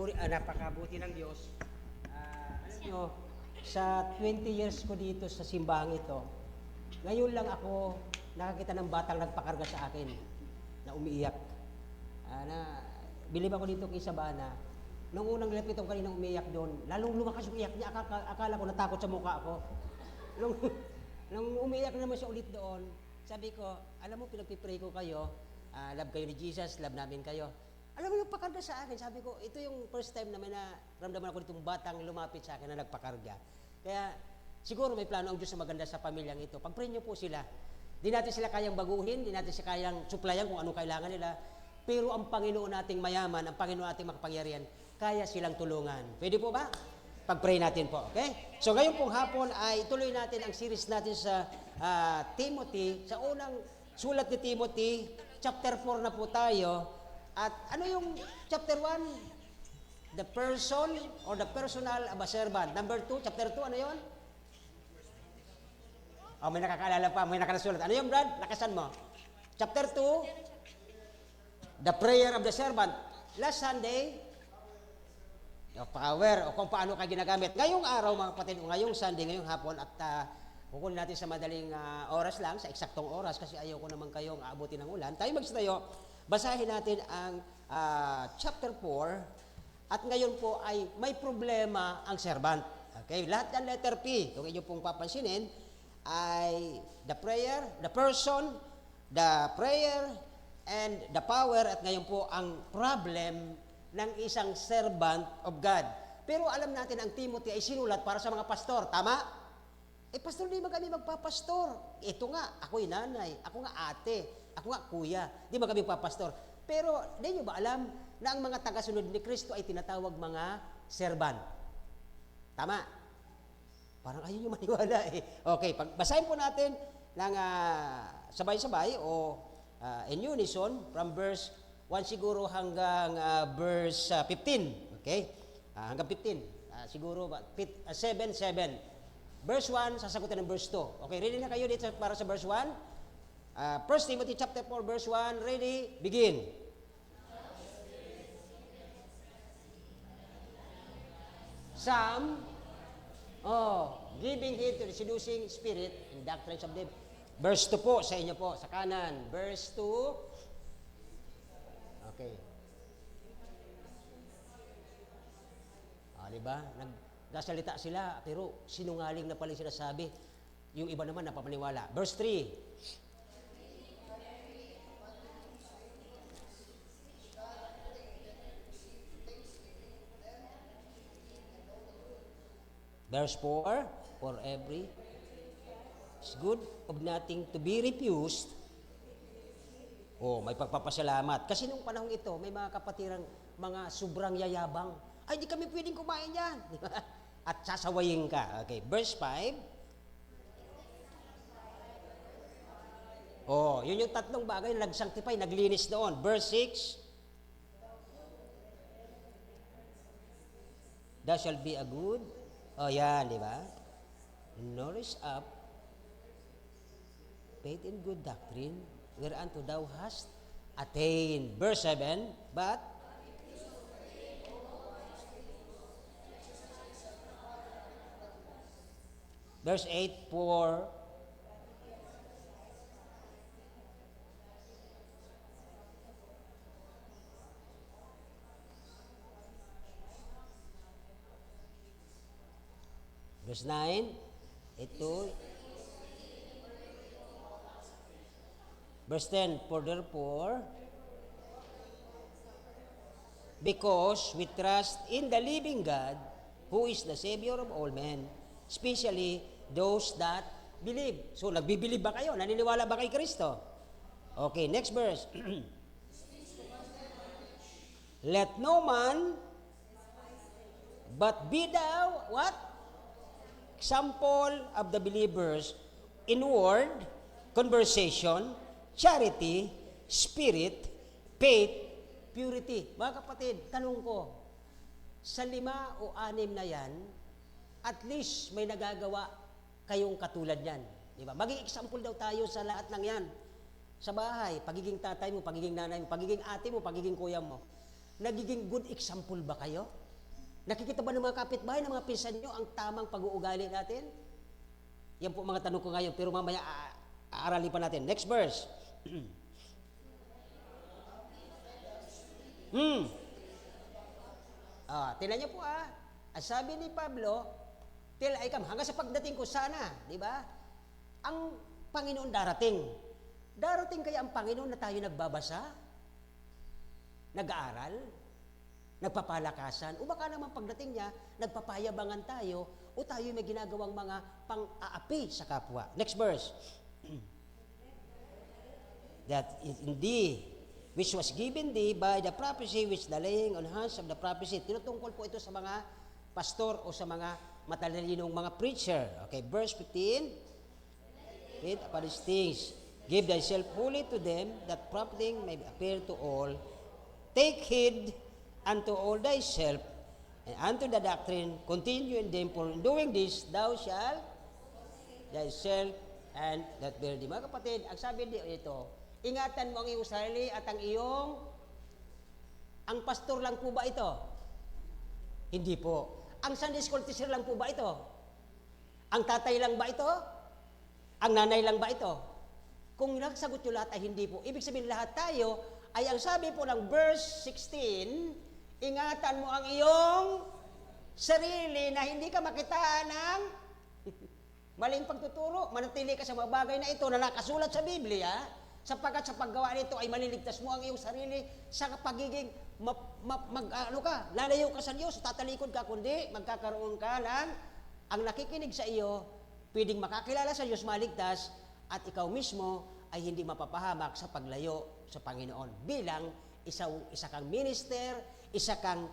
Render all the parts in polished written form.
Napakabuti ng Diyos. Alam nyo, sa 20 years ko dito sa simbahang ito, ngayon lang ako nakakita ng batang nagpakarga sa akin na umiiyak. Bilib ako dito kay Sabana. Nung unang lapit ako kanina umiiyak doon, lalong lumakas yung iyak niya. Akala ko natakot sa mukha ako. Nung, nung umiiyak naman siya ulit doon, sabi ko, alam mo, pinagpipray ko kayo, love kayo ni Jesus, love namin kayo. Alam mo yung pakarga sa akin, sabi ko, ito yung first time na may naramdaman ako ditong batang lumapit sa akin na nagpakarga. Kaya, siguro may plano ang Diyos na maganda sa pamilyang ito. Pag-pray niyo po sila. Di natin sila kayang baguhin, di natin sila kayang suplayan kung anong kailangan nila. Pero ang Panginoon nating mayaman, ang Panginoon nating makapangyarihan, kaya silang tulungan. Pwede po ba? Pag-pray natin po, okay? So ngayon pong hapon ay tuloy natin ang series natin sa Timothy. Sa unang sulat ni Timothy, chapter 4 na po tayo. At ano yung chapter 1? The person or the personal of a servant. Number 2, chapter 2, ano yun? Oh, may nakakaalala pa, may nakasulat. Ano yun, Brad? Lakasan mo. Chapter 2, the prayer of the servant. Last Sunday, the power o kung paano ka ginagamit. Ngayong araw, mga kapatid, ngayong Sunday, ngayong hapon, at kukunin natin sa madaling oras lang, sa eksaktong oras, kasi ayaw ko naman kayong aabutin ng ulan. Tayo magstayo, basahin natin ang chapter 4, at ngayon po ay may problema ang servant. Okay, lahat ng letter P, kung inyo pong papansinin, ay the prayer, the person, the prayer, and the power, at ngayon po ang problem ng isang servant of God. Pero alam natin ang Timothy ay sinulat para sa mga pastor, tama? Pastor, di ba kami magpapastor? Ito nga, ako'y nanay, ako nga ate, ako nga kuya, di ba kami magpapastor? Pero di nyo ba alam na ang mga tagasunod ni Kristo ay tinatawag mga servant? Tama? Parang ayaw nyo maniwala eh. Okay, basahin po natin ng sabay-sabay o in unison from verse 1 siguro hanggang verse 15. Okay? Hanggang 15. Siguro 7. Verse 1, sasagutin ng verse 2. Okay, ready na kayo dito para sa verse 1? 1 Timothy chapter 4, verse 1. Ready? Begin. Some, giving heed to the seducing spirit and doctrines of devil. Verse 2 po, sa inyo po, sa kanan. Verse 2. Okay. Diba? Nagsasalita sila, pero sinungaling na pala sinasabi. Yung iba naman napapaniwala. Verse 3. Verse 4. For every is good of nothing to be refused. May pagpapasalamat. Kasi nung panahon ito, may mga kapatirang mga sobrang yayabang. Ay, di kami pwedeng kumain yan. At sasawayin ka. Okay, verse 5. Yun yung tatlong bagay na nag-sanctify, naglinis doon. Verse 6. Thou shall be a good. Yan, di ba? Nourish up faith in good doctrine, whereunto thou hast attained. Verse 7. But verse 8, for verse 9, ito. Verse 10, for therefore, because we trust in the living God, who is the Savior of all men, especially those that believe. So, nagbibilib ba kayo? Naniniwala ba kay Kristo? Okay, next verse. Let no man but be thou, what? Example of the believers in word, conversation, charity, spirit, faith, purity. Mga kapatid, tanong ko, sa 5 o 6 na yan, at least may nagagawa kayong katulad yan. Diba? Maging example daw tayo sa lahat ng yan. Sa bahay, pagiging tatay mo, pagiging nanay mo, pagiging ate mo, pagiging kuya mo. Nagiging good example ba kayo? Nakikita ba ng mga kapitbahay, ng mga pinsan nyo, ang tamang pag-uugali natin? Yan po mga tanong ko ngayon, pero mamaya aaralin pa natin. Next verse. Tingnan niyo po ang sabi ni Pablo, till I come, hanggang sa pagdating ko sana, di ba? Ang Panginoon darating. Darating kaya ang Panginoon na tayo nagbabasa, nag-aaral, nagpapalakasan, o baka naman pagdating niya, nagpapayabangan tayo, o tayo may ginagawang mga pang-aapi sa kapwa. Next verse. That is indeed, which was given thee by the prophecy, which the laying on hands of the prophecy. Tinutungkol po ito sa mga pastor o sa mga matalalinong mga preacher. Okay, verse 15. Read upon these things. Give thyself fully to them, that profiting may appear to all. Take heed unto all thyself, and unto the doctrine, continue in them, for in doing this, thou shalt thyself and that bear thee. Mga kapatid, ang sabi dito, ingatan mo ang iyong sarili at ang pastor lang po ba ito? Hindi po. Ang Sunday school teacher lang po ba ito? Ang tatay lang ba ito? Ang nanay lang ba ito? Kung nagsagot yung lahat ay hindi po. Ibig sabihin lahat tayo ay ang sabi po ng verse 16, ingatan mo ang iyong sarili na hindi ka makitaan ng maling pagtuturo. Manatili ka sa mga bagay na ito na nakasulat sa Biblia, sapagkat sa paggawa nito ay maliligtas mo ang iyong sarili sa pagiging lalayo ka sa Diyos, tatalikod ka, kundi magkakaroon ka ng ang nakikinig sa iyo, pwedeng makakilala sa Diyos, maligtas, at ikaw mismo ay hindi mapapahamak sa paglayo sa Panginoon bilang isa kang minister, isa kang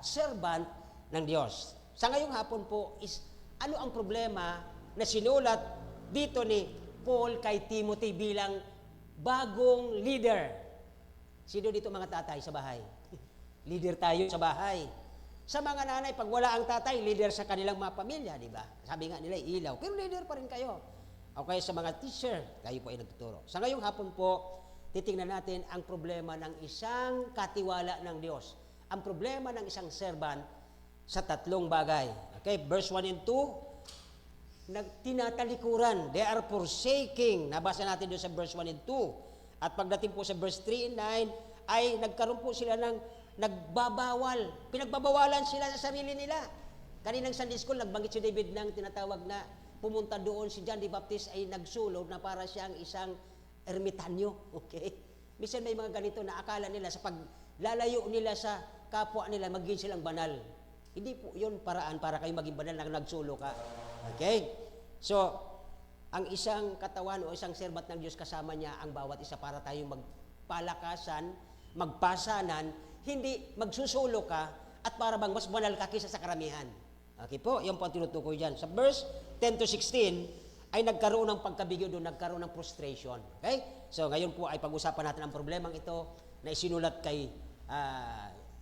servant ng Diyos. Sa ngayong hapon po is ano ang problema na sinulat dito ni Paul kay Timothy bilang bagong leader. Sino dito mga tatay sa bahay? Leader tayo sa bahay. Sa mga nanay, pag wala ang tatay, leader sa kanilang mga pamilya, di ba? Sabi nga nila, ilaw. Pero leader pa rin kayo. Okay, sa mga teacher, kayo po ay nagtuturo. Sa ngayong hapon po, titingnan natin ang problema ng isang katiwala ng Diyos. Ang problema ng isang servant sa tatlong bagay. Okay, verse 1 and 2, tinatalikuran. They are forsaking. Nabasa natin doon sa verse 1 and 2. At pagdating po sa verse 3 and 9, ay nagkaroon po sila ng nagbabawal. Pinagbabawalan sila sa sarili nila. Kaninang Sunday School, nagbanggit si David ng tinatawag na pumunta doon si John the Baptist ay nagsulod na para siyang isang ermitanyo. Okay? Minsan may mga ganito na akala nila sa paglalayo nila sa kapwa nila, maging silang banal. Hindi po yun paraan para kayo maging banal na nagsulo ka. Okay? So, ang isang katawan o isang serbat ng Diyos kasama niya ang bawat isa para tayong magpalakasan, magpasanan, hindi magsusulo ka at para bang mas banal ka kaysa sa karamihan. Okay po, yung po ang tinutukoy dyan. Sa verse 10 to 16, ay nagkaroon ng pagkabigyo doon, nagkaroon ng frustration. Okay? So ngayon po ay pag-usapan natin ang problemang ito na isinulat kay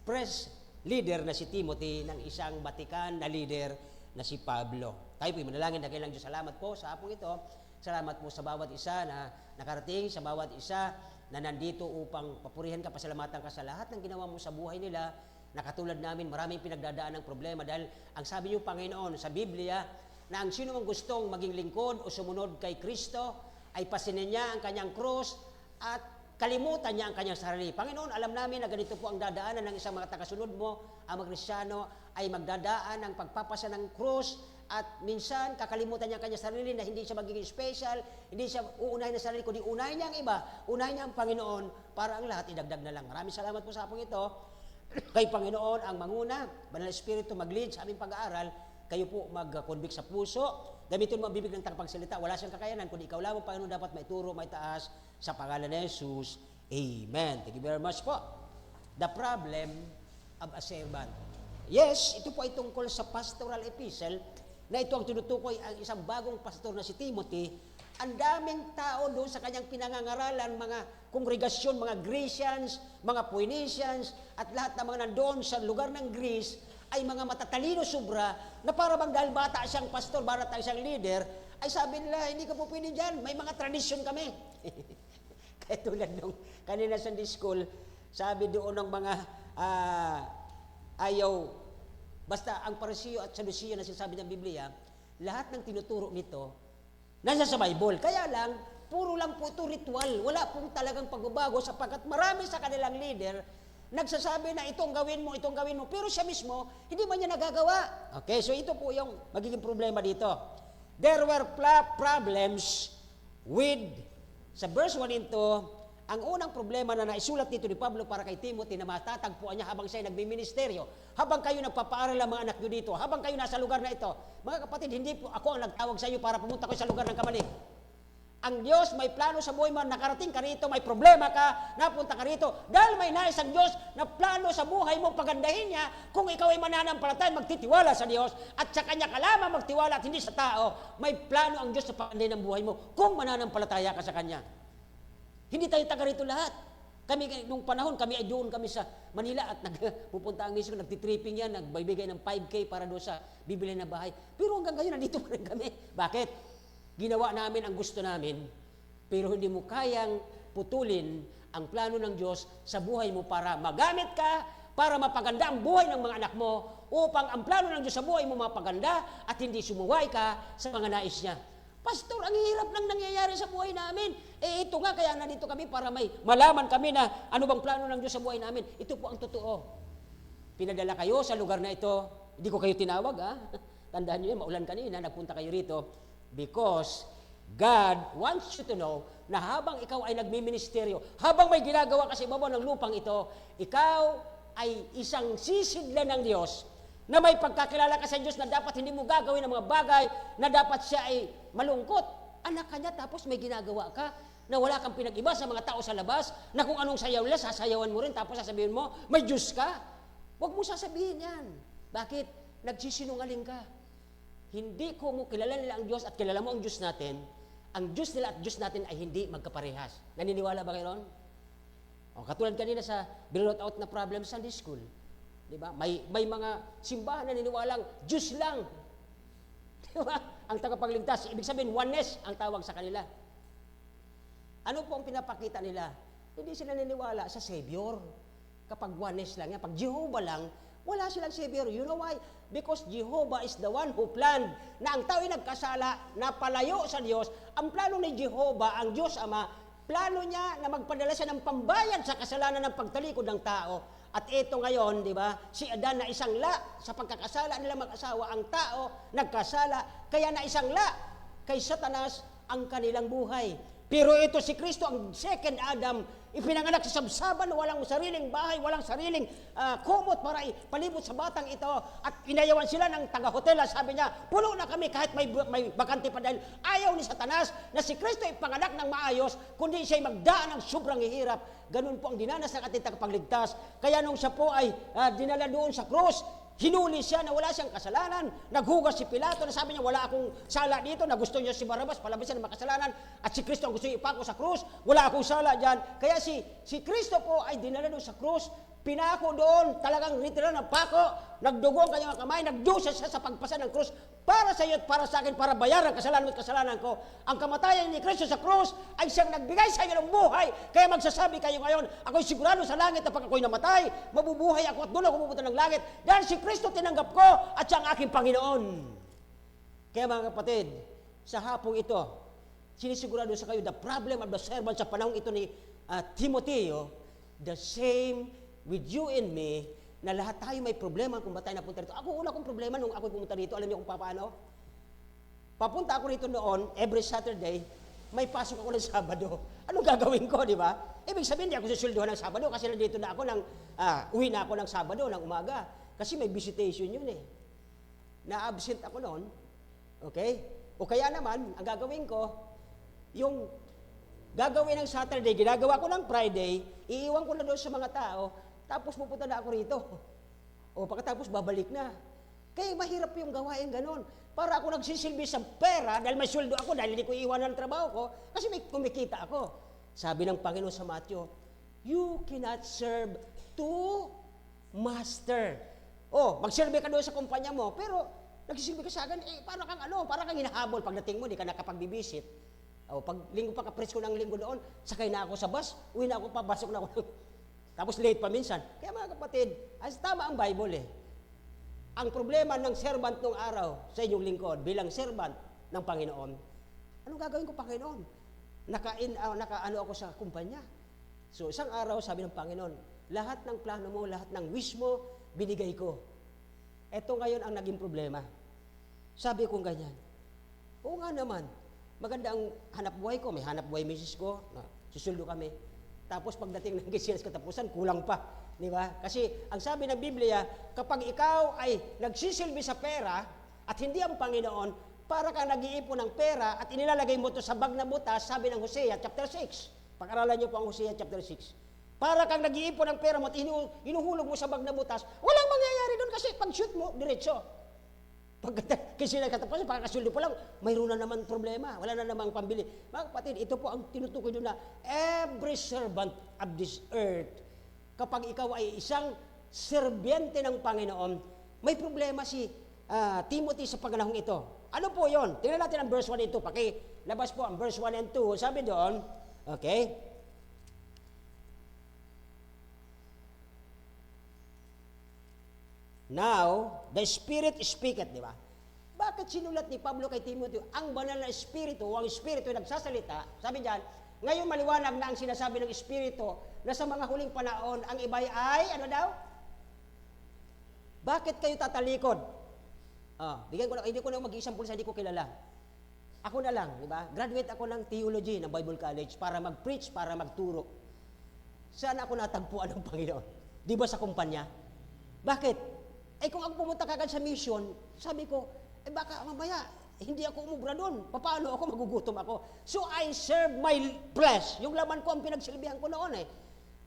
press leader na si Timothy ng isang Batikan na leader na si Pablo. Tayo po, manalangin na kailang Diyos. Salamat po sa hapong ito. Salamat po sa bawat isa na nakarating, sa bawat isa na nandito upang papurihan ka, pasalamatan ka sa lahat ng ginawa mo sa buhay nila. Nakatulad namin, maraming pinagdadaan ng problema dahil ang sabi niyo, Panginoon, sa Biblia, na ang sino mang gustong maging lingkod o sumunod kay Kristo, ay pasinin niya ang kanyang krus at kalimutan niya ang kanyang sarili. Panginoon, alam namin na ganito po ang dadaanan ng isang mga tagasunod mo, ang mga Kristyano ay magdadaan ng pagpapasa ng krus at minsan kakalimutan niya ang kanyang sarili na hindi siya magiging special, hindi siya uunahin na sarili, kundi unahin niya ang iba, unahin niya ang Panginoon para ang lahat idagdag na lang. Maraming salamat po sa hapong ito. Kay Panginoon ang manguna, Banal na Espiritu mag-lead sa aming pag-aaral, kayo po mag-convict sa puso, gamitin mo ang bibig ng tagapagsalita, wala siyang kakayanan, kundi ikaw lamang, Panginoon, dapat may turo, may taas, sa pangalan ni Jesus. Amen. Thank you very much po. The problem of a servant. Yes, ito po ay tungkol sa pastoral epistle, na ito ang tinutukoy ang isang bagong pastor na si Timothy. Ang daming tao doon sa kanyang pinangangaralan, mga kongregasyon, mga Grecians, mga Phoenicians, at lahat ng mga nandoon sa lugar ng Greece ay mga matatalino sobra na para bang dahil bata siyang pastor, bata siyang leader, ay sabi nila, hindi ka po pwede dyan, may mga tradisyon kami. Kaya tulad nung kanina Sunday School, sabi doon ng mga ayaw, basta ang Parisiyo at Sadusiyo na sinasabi ng Biblia, lahat ng tinuturo nito, nasa sa Bible. Kaya lang, puro lang po ito ritual. Wala pong talagang pagbabago sapagkat marami sa kanilang leader nagsasabi na itong gawin mo, pero siya mismo, hindi man niya nagagawa. Okay, so ito po yung magiging problema dito. There were problems with, sa verse 1 and 2, ang unang problema na naisulat dito ni Pablo para kay Timothy na matatagpuan niya habang siya nagbiministeryo, habang kayo nagpapaaral ang mga anak nyo dito, habang kayo nasa lugar na ito. Mga kapatid, hindi po ako ang nagtawag sa iyo para pumunta ko sa lugar ng kamali. Ang Diyos may plano sa buhay mo, nakarating ka rito, may problema ka, napunta ka rito. Dahil may nais ang Diyos na plano sa buhay mo, pagandahin niya, kung ikaw ay mananampalataya, magtitiwala sa Diyos, at sa Kanya ka lamang magtiwala at hindi sa tao, may plano ang Diyos sa pagandahin ng buhay mo, kung mananampalataya ka sa Kanya. Hindi tayo taga rito lahat. Kami, nung panahon, kami ay doon kami sa Manila at pupunta ang mismo, nagtitripping yan, nagbibigay ng 5K para doon sa bibili na bahay. Pero hanggang ngayon, nandito pa rin kami. Bakit? Ginawa namin ang gusto namin, pero hindi mo kayang putulin ang plano ng Diyos sa buhay mo para magamit ka, para mapaganda ang buhay ng mga anak mo, upang ang plano ng Diyos sa buhay mo mapaganda at hindi sumuway ka sa mga nais niya. Pastor, ang hirap nang nangyayari sa buhay namin. Ito nga, kaya nandito kami para may malaman kami na ano bang plano ng Diyos sa buhay namin. Ito po ang totoo. Pinadala kayo sa lugar na ito. Hindi ko kayo tinawag, ha? Tandaan niyo yun, maulan kanina, nagpunta kayo rito. Because God wants you to know na habang ikaw ay nagmiministeryo, habang may ginagawa kasi ibabaw ng lupang ito, ikaw ay isang sisidla ng Diyos na may pagkakilala ka sa Diyos na dapat hindi mo gagawin ang mga bagay na dapat siya ay malungkot. Anak ka niya, tapos may ginagawa ka na wala kang pinag-iba sa mga tao sa labas, na kung anong sayaw nila, sasayawan mo rin, tapos sasabihin mo, may Diyos ka. Huwag mo sasabihin yan. Bakit? Nagsisinungaling ka. Hindi ko mo kilala nila ang Diyos at kilala mo ang Diyos natin, ang Diyos nila at Diyos natin ay hindi magkaparehas. Naniniwala ba kayo ron? O, katulad kanina sa Birot Out na Problem Sunday School. Diba? May mga simbahan na naniniwalang Diyos lang. Diba? Ang tagapagligtas. Ibig sabihin, oneness ang tawag sa kanila. Ano po ang pinapakita nila? Hindi sila naniniwala sa Savior. Kapag oneness lang yan. Pag Jehovah lang, wala silang Savior. You know why? Because Jehovah is the one who planned na ang tao ay nagkasala, napalayo sa Diyos. Ang plano ni Jehovah, ang Diyos Ama, plano niya na magpadala siya ng pambayad sa kasalanan ng pagtalikod ng tao. At ito ngayon, di ba, si Adan na isang la sa pagkakasala nila mag-asawa, ang tao nagkasala, kaya na isang la kay Satanas ang kanilang buhay. Pero ito si Kristo, ang second Adam, ipinanganak sa sabsaban na walang sariling bahay, walang sariling kumot para palibot sa batang ito. At inayawan sila ng taga-hotel. Sabi niya, puno na kami kahit may bakante pa dahil ayaw ni Satanas na si Kristo ipanganak ng maayos, kundi siya'y magdaan ng sobrang hirap. Ganun po ang dinanas ng ating tagapagligtas. Kaya nung siya po ay dinala doon sa krus, hinuli siya na wala siyang kasalanan. Naghugas si Pilato na sabi niya, wala akong sala dito, na gusto niya si Barrabas, palabasin ng makasalanan, at si Kristo ang gusto niya ipako sa krus, wala akong sala dyan. Kaya si Kristo po ay dinala doon sa krus, pinako doon, talagang literal na pako, nagdugo ang kanyang kamay, nagdusa siya sa pagpasa ng krus, para sa iyo at para sa akin, para bayaran kasalanan mo at kasalanan ko. Ang kamatayan ni Kristo sa krus ay siyang nagbigay sa inyo ng buhay. Kaya magsasabi kayo ngayon, ako'y sigurado sa langit na pag ako'y namatay, mabubuhay ako at doon ako pupunta ng langit. Dahil si Kristo tinanggap ko at siya ang aking Panginoon. Kaya mga kapatid, sa hapong ito, sinisigurado sa kayo, the problem of the servant sa panahon ito ni Timoteo, the same with you and me, na lahat tayo may problema kung ba tayo napunta rito. Ako, una kong problema nung ako pumunta rito, alam niyo kung paano? Papunta ako rito noon, every Saturday, may pasok ako ng Sabado. Anong gagawin ko, di ba? Ibig sabihin, hindi ako susulduhan ng Sabado kasi nandito na ako uwi na ako ng Sabado, ng umaga. Kasi may visitation yun eh. Na-absent ako noon, okay? O kaya naman, ang gagawin ko, yung gagawin ng Saturday, ginagawa ko ng Friday, iiwan ko na doon sa mga tao, tapos pupunta na ako rito. O pagkatapos babalik na. Kaya mahirap yung gawain ganon. Para ako nagsisilbi sa pera, dahil may sweldo ako, dahil hindi ko iiwanan ang trabaho ko, kasi may kumikita ako. Sabi ng Panginoon sa Matthew, you cannot serve two master. O, magsilbi ka doon sa kumpanya mo, pero nagsisilbi ka sa akin, parang kang hinahabol pagdating mo, di ka nakapag-bibisit. O, pag linggo pa kapresko ng linggo doon, sakay na ako sa bus, uwi na ako, papasok na ako. Tapos late pa minsan. Kaya mga kapatid, as tama ang Bible eh. Ang problema ng servant nung araw sa inyong lingkod bilang servant ng Panginoon, anong gagawin ko, Panginoon? Nakaano ako sa kumpanya. So isang araw, sabi ng Panginoon, lahat ng plano mo, lahat ng wish mo, binigay ko. Ito ngayon ang naging problema. Sabi ko ganyan, oo nga naman, maganda ang hanap buhay ko, may hanap buhay misis ko, susuldo kami. Tapos pagdating ng gisiyas katapusan, kulang pa. Di ba? Kasi ang sabi ng Biblia, kapag ikaw ay nagsisilbi sa pera at hindi ang Panginoon, para kang nag-iipon ng pera at inilalagay mo ito sa bag na butas, sabi ng Hosea chapter 6. Pag-aralan niyo po ang Hosea chapter 6. Para kang nag-iipon ng pera mo at hinuhulog mo sa bag na butas, walang mangyayari doon kasi pag-shoot mo, diretso. Kasi nagkatapusan, pagkakasuldo pa lang, mayroon na naman problema, wala na namang pambili. Mga kapatid, ito po ang tinutukoy doon na every servant of this earth, kapag ikaw ay isang serbyente ng Panginoon, may problema si Timothy sa panahong ito. Ano po yon? Tingnan natin ang verse 1 and 2. Pakilabas po ang verse 1 and 2. Sabi doon, okay? Now, the Spirit speaketh, di ba? Bakit sinulat ni Pablo kay Timothy? Ang banal na Espiritu, o ang Espiritu ay nagsasalita, sabi diyan, ngayon maliwanag na ang sinasabi ng Espiritu na sa mga huling panahon, ang iba'y ay, ano daw? Bakit kayo tatalikod? Bigyan ko na, hindi ko na mag-example sa hindi ko kilala. Ako na lang, di ba? Graduate ako ng theology ng Bible College para mag-preach, para magturo. Saan ako natagpuan ng Panginoon? Di ba sa kumpanya? Bakit? Kung ako pumunta kagad sa mission, sabi ko, baka mamaya, hindi ako umubra doon. Paano ako? Magugutom ako. So I serve my flesh. Yung laman ko ang pinagsilbihan ko noon eh.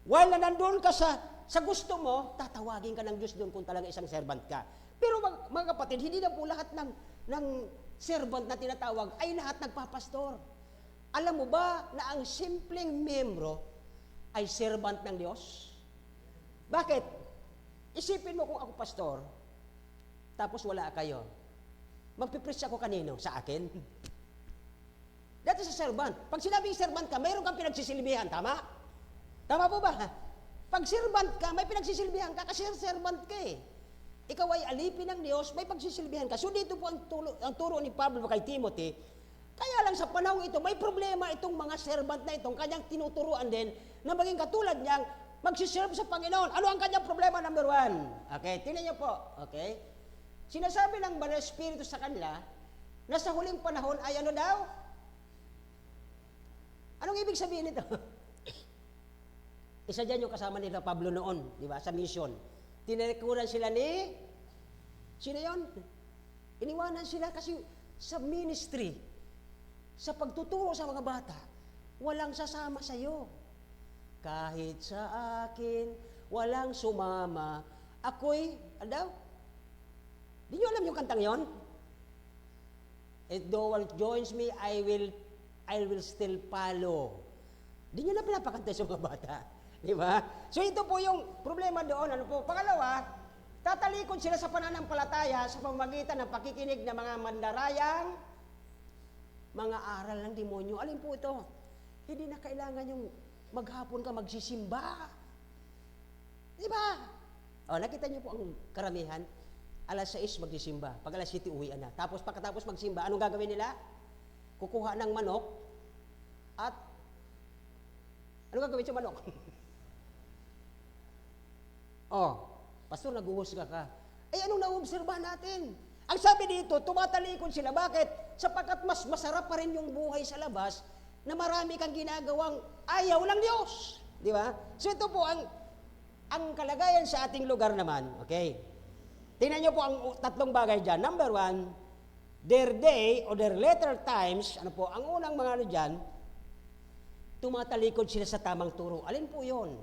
While na nandun ka sa gusto mo, tatawagin ka ng Diyos doon kung talaga isang servant ka. Pero mga kapatid, hindi na po lahat ng servant na tinatawag ay lahat nagpapastor. Alam mo ba na ang simpleng membro ay servant ng Diyos? Bakit? Isipin mo kung ako pastor, tapos wala kayo. Magpipreach ako kanino? Sa akin? That is a servant. Pag sinabing servant ka, mayroon kang pinagsisilbihan. Tama? Tama po ba? Pag servant ka, may pinagsisilbihan ka kasi servant ka eh. Ikaw ay alipin ng Diyos, may pagsisilbihan ka. So dito po ang turo ni Pablo kay Timothy. Kaya lang sa panahon ito, may problema itong mga servant na itong kanyang tinuturuan din na maging katulad niyang magsiserve sa Panginoon. Ano ang kanyang problema? Number 1. Okay, tingnan niyo po. Okay? Sinasabi ng Banal Espiritu sa kanila na sa huling panahon ay ano daw? Anong ibig sabihin nito? Isa dyan yung kasama nila Pablo noon, di ba? Sa mission. Tinalikuran sila ni, sino yun? Iniwanan sila kasi sa ministry, sa pagtuturo sa mga bata, walang sasama sa iyo. Kahit sa akin, walang sumama, ako'y, ano daw? Di nyo alam yung kantang yon? If no one joins me, I will still follow. Di nyo na pinapakanta sa mga bata. Di ba? So ito po yung problema doon. Ano po? Pangalawa, tatalikod sila sa pananampalataya sa pamamagitan ng pakikinig ng mga mandarayang, mga aral ng demonyo. Alin po ito? Hindi na kailangan yung maghapon ka magsisimba. Di ba? Nakita niyo po ang karamihan. Alas 6 magsisimba. Pag alas 7 uwian na. Tapos pagkatapos magsimba, anong gagawin nila? Kukuha ng manok at anong gagawin sa manok? Pastor, nag-uusga ka. Anong na-obserba natin? Ang sabi dito, tumatalikod sila. Bakit? Sapagkat mas masarap pa rin yung buhay sa labas na marami kang ginagawang ayaw ng Diyos. Di ba? So ito po ang kalagayan sa ating lugar naman. Okay? Tingnan niyo po ang tatlong bagay dyan. Number 1, their day or their later times, ang unang mga dyan, tumatalikod sila sa tamang turo. Alin po yun?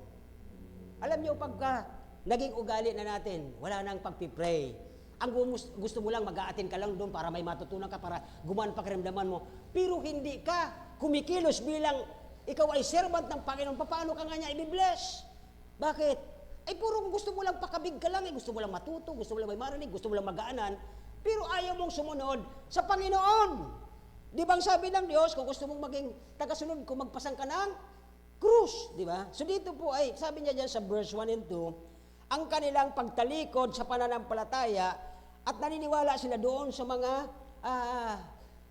Alam niyo, pagka naging ugali na natin, wala nang pagpipray. Ang gusto mo lang, mag-a-attend ka lang doon para may matutunan ka, para gumaan pakiramdaman mo. Pero hindi ka kumikilos bilang ikaw ay servant ng Panginoon. Paano ka nga niya i-bless? Bakit? Puro gusto mo lang pakabig ka lang, gusto mo lang matuto, gusto mo lang may marinig, gusto mo lang magaanan, pero ayaw mong sumunod sa Panginoon. Di bang sabi ng Diyos, kung gusto mong maging tagasunod ko, magpasang ka ng krus, di ba? So dito po ay, sabi niya dyan sa verse 1 and 2, ang kanilang pagtalikod sa pananampalataya at naniniwala sila doon sa mga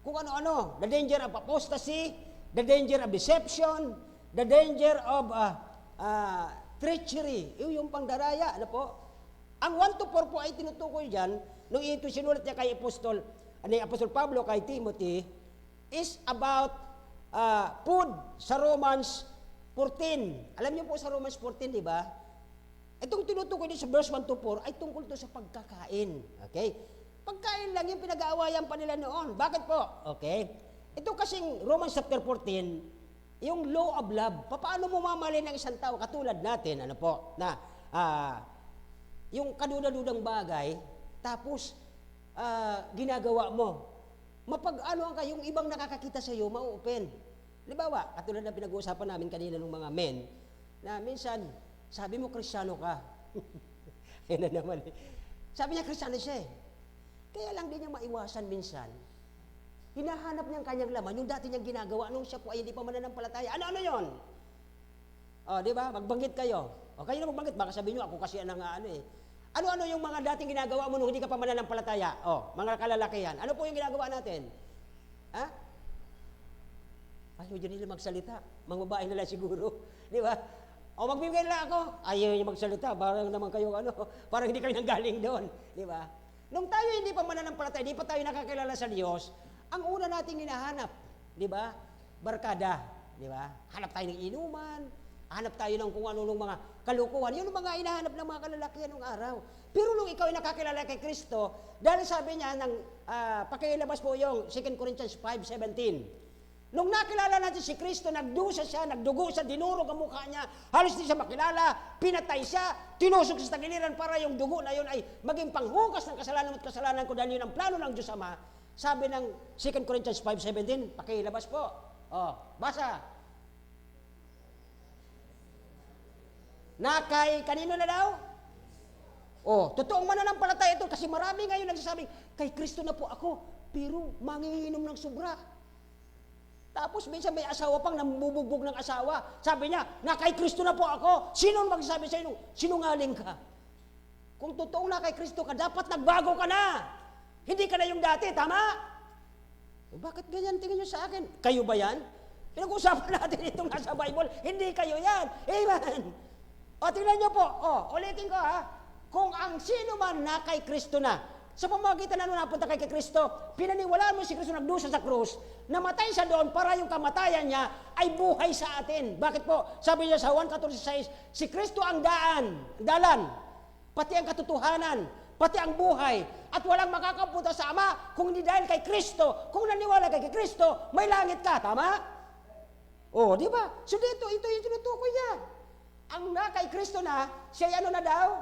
kung ano-ano, the danger of apostasy, the danger of deception, the danger of treachery, yung pangdaraya, ano po? Ang 1 to 4 po ay tinutukoy dyan, nung ito sinulat niya kay Apostol Pablo kay Timothy, is about food sa Romans 14. Alam niyo po sa Romans 14, di ba? Itong tinutukoy din sa verse 1 to 4 ay tungkol to sa pagkakain. Okay? Pagkain lang yung pinag-aawayan pa nila noon. Bakit po? Okay? Ito kasing Romans chapter 14, yung law of love. Paano mo mamahalin ng isang tao katulad natin, ano po, na yung kaduda-dudang bagay, tapos ginagawa mo. Mapag-ano ka, yung ibang nakakakita sa iyo, ma-open. Halimbawa, katulad na pinag-uusapan namin kanina ng mga men, na minsan, sabi mo, Kristiyano ka. Yan na naman. Sabi niya, Kristiyano siya eh. Kaya lang din niya maiwasan minsan. Hinahanap niya ang kanyang laman, yung dati niyang ginagawa, nung siya po ay hindi pa mananampalataya. Ano yon? Di ba? Magbanggit kayo. Kayo na magbanggit, baka sabihin niyo, ako kasi ano yung mga dating ginagawa mo nung hindi ka pa mananampalataya? Mga kalalakihan. Ano po yung ginagawa natin? Ayaw dyan nila magsalita. Mga babae nila siguro. Di ba? Magbibigay nila ako. Ayaw nyo magsalita. Parang naman kayo, parang hindi kayo nanggaling doon. Di ba? Nung tayo hindi pa mananampalataya, hindi pa tayo nakakilala sa Diyos, ang una nating hinahanap, di ba? Barkada. Di ba? Hanap tayo ng inuman, hanap tayo ng kung ano ng mga kalukuhan. Yun ang mga hinahanap ng mga kalalakihan ng araw. Pero nung ikaw ay nakakilala kay Kristo, dahil sabi niya, pakilabas po yung 2 Corinthians 5:17. Nung nakilala natin si Kristo, nagdusa siya, nagdugo siya, dinurog ang mukha niya, halos di siya makilala, pinatay siya, tinusok sa tagiliran para yung dugo na yun ay maging panghugas ng kasalanan at kasalanan ko dahil yun ang plano ng Diyos Ama. Sabi ng 2 Corinthians 5:17, pakilabas po. Basa. Na kay kanino na daw? Totoong mananampalataya ito kasi marami ngayon nagsasabing, kay Kristo na po ako, pero manginginom ng sobra. Tapos minsan may asawa pang nambubugbog ng asawa. Sabi niya, na kay Kristo na po ako. Sino magsasabi sa inyo? Sinungaling ka. Kung totoong na kay Kristo ka, dapat nagbago ka na. Hindi ka na yung dati, tama? Bakit ganyan tingin niyo sa akin? Kayo ba yan? Pinag-usapan natin itong nasa Bible. Hindi kayo yan. Amen. Tingnan niyo po. Ulitin ko ha. Kung ang sino man na kay Kristo na, sa pamamagitan na napunta kay Kristo, pinaniwalaan mo si Kristo nagdusa sa krus, namatay siya doon para yung kamatayan niya ay buhay sa atin. Bakit po? Sabi niya sa 1:14-16, si Kristo ang dalan, pati ang katotohanan, pati ang buhay, at walang makakapunta sa Ama kung hindi dahil kay Kristo. Kung naniwala kay Kristo, may langit ka, tama? Di ba? So dito, ito yung tinutukoy niya. Ang na kay Kristo na, siya ano na daw?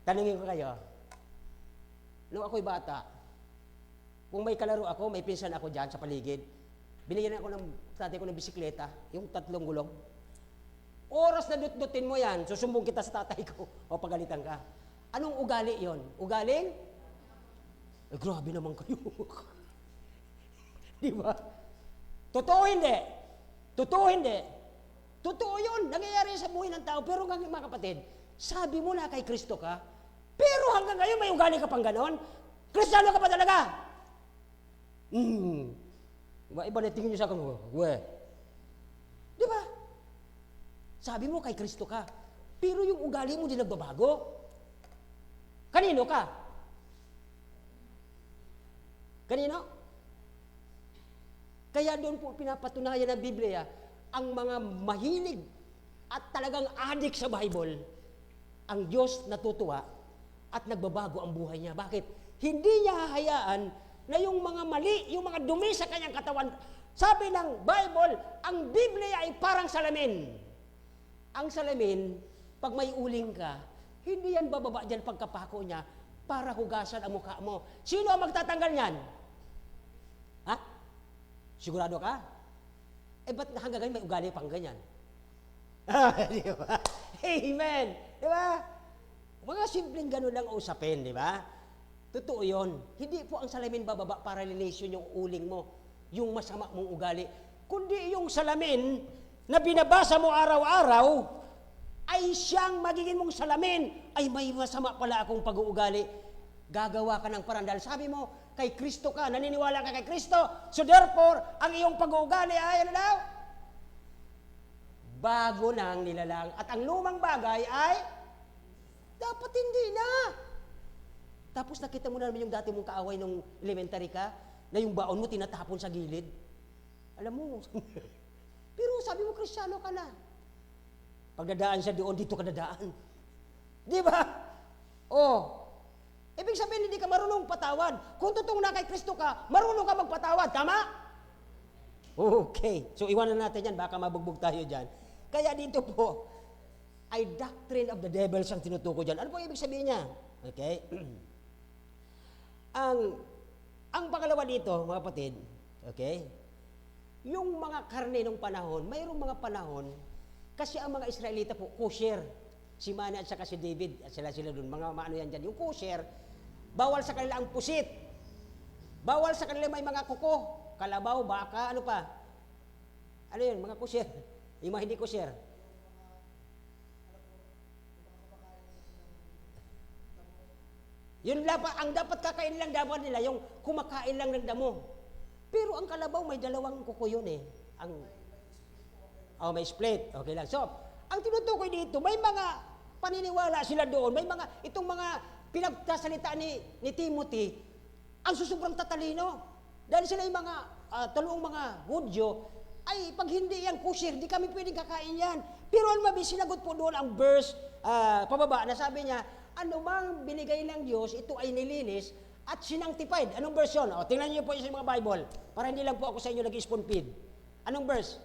Tanungin ko kayo. Nung ako'y bata, kung may kalaro ako, may pinsan ako dyan sa paligid, binigyan ako ng tatay ko ng bisikleta, yung 3 gulong. Oras na dut-dutin mo yan, susumbong kita sa tatay ko, pagalitan ka. Anong ugali yon? Ugaling? Grabe naman kayo. Di ba? Totoo hindi. Totoo hindi. Totoo yun. Nangyayari sa buhay ng tao. Pero mga kapatid, sabi mo na kay Kristo ka, pero hanggang ngayon may ugali ka pang ganon? Kristiyano ka pa talaga? Iba na tingin niyo sa akin, di ba? Sabi mo kay Kristo ka, pero yung ugali mo di nagbabago. Kanino ka? Kanino? Kaya doon po pinapatunayan ng Biblia, ang mga mahilig at talagang adik sa Bible, ang Diyos natutuwa at nagbabago ang buhay niya. Bakit? Hindi niya hahayaan na yung mga mali, yung mga dumi sa kanyang katawan. Sabi ng Bible, ang Biblia ay parang salamin. Ang salamin, pag may uling ka, hindi yan bababa dyan pagkapako niya para hugasan ang mukha mo. Sino ang magtatanggal niyan? Sigurado ka? Ba't hanggang ngayon may ugali pang ganyan? Di ba? Amen! Di ba? Mga simpleng gano'n lang usapin, di ba? Totoo yun. Hindi po ang salamin bababa para linisin yung uling mo, yung masama mong ugali. Kundi yung salamin, na binabasa mo araw-araw, ay siyang magiging mong salamin. Ay, may masama pala akong pag-uugali. Gagawa ka ng paraan. Dahil sabi mo, kay Kristo ka, naniniwala ka kay Kristo. So therefore, ang iyong pag-uugali ay ano daw? Bago na ang nilalang. At ang lumang bagay ay dapat hindi na. Tapos nakita mo na naman yung dati mong kaaway nung elementary ka, na yung baon mo tinatapon sa gilid. Alam mo, pero sabi mo, Kristiyano ka na. Pagdadaan siya doon, dito ka dadaan. Di ba? Oh, ibig sabihin, hindi ka marunong patawad. Kung totoong na kay Kristo ka, marunong ka magpatawad. Tama? Okay. So, iwanan natin yan. Baka mabugbog tayo dyan. Kaya dito po, ay doctrine of the devils ang tinutukoy dyan. Ano po ibig sabihin niya? Okay? Ang pangalawa dito, mga kapatid, okay? Yung mga karne ng panahon, mayroong mga panahon, kasi ang mga Israelita po, kosher. Si Mana at saka si David, at sila doon, mga maano yan dyan. Yung kosher, bawal sa kanila ang pusit. Bawal sa kanila may mga kuko, kalabaw, baka, ano pa? Ano yun, mga kosher? Yung mga hindi kosher. Yun lang pa, ang dapat kakain lang dapat nila, yung kumakain lang ng damo. Pero ang kalabaw, may dalawang kuko yun eh. May split. Okay lang. So, ang tinutukoy dito, may mga paniniwala sila doon, may mga, itong mga pinagkasalita ni Timothy, ang susobrang tatalino. Dahil sila yung mga, talong mga Hudyo, ay pag hindi yan kosher, di kami pwedeng kakain yan. Pero ang mabis, sinagot po doon ang verse, pababa, na sabi niya, anumang binigay ng Diyos, ito ay nilinis at sinangtified. Anong verse yun? O, tingnan niyo po yung mga Bible, para hindi lang po ako sa inyo nag-spoon feed. Anong verse?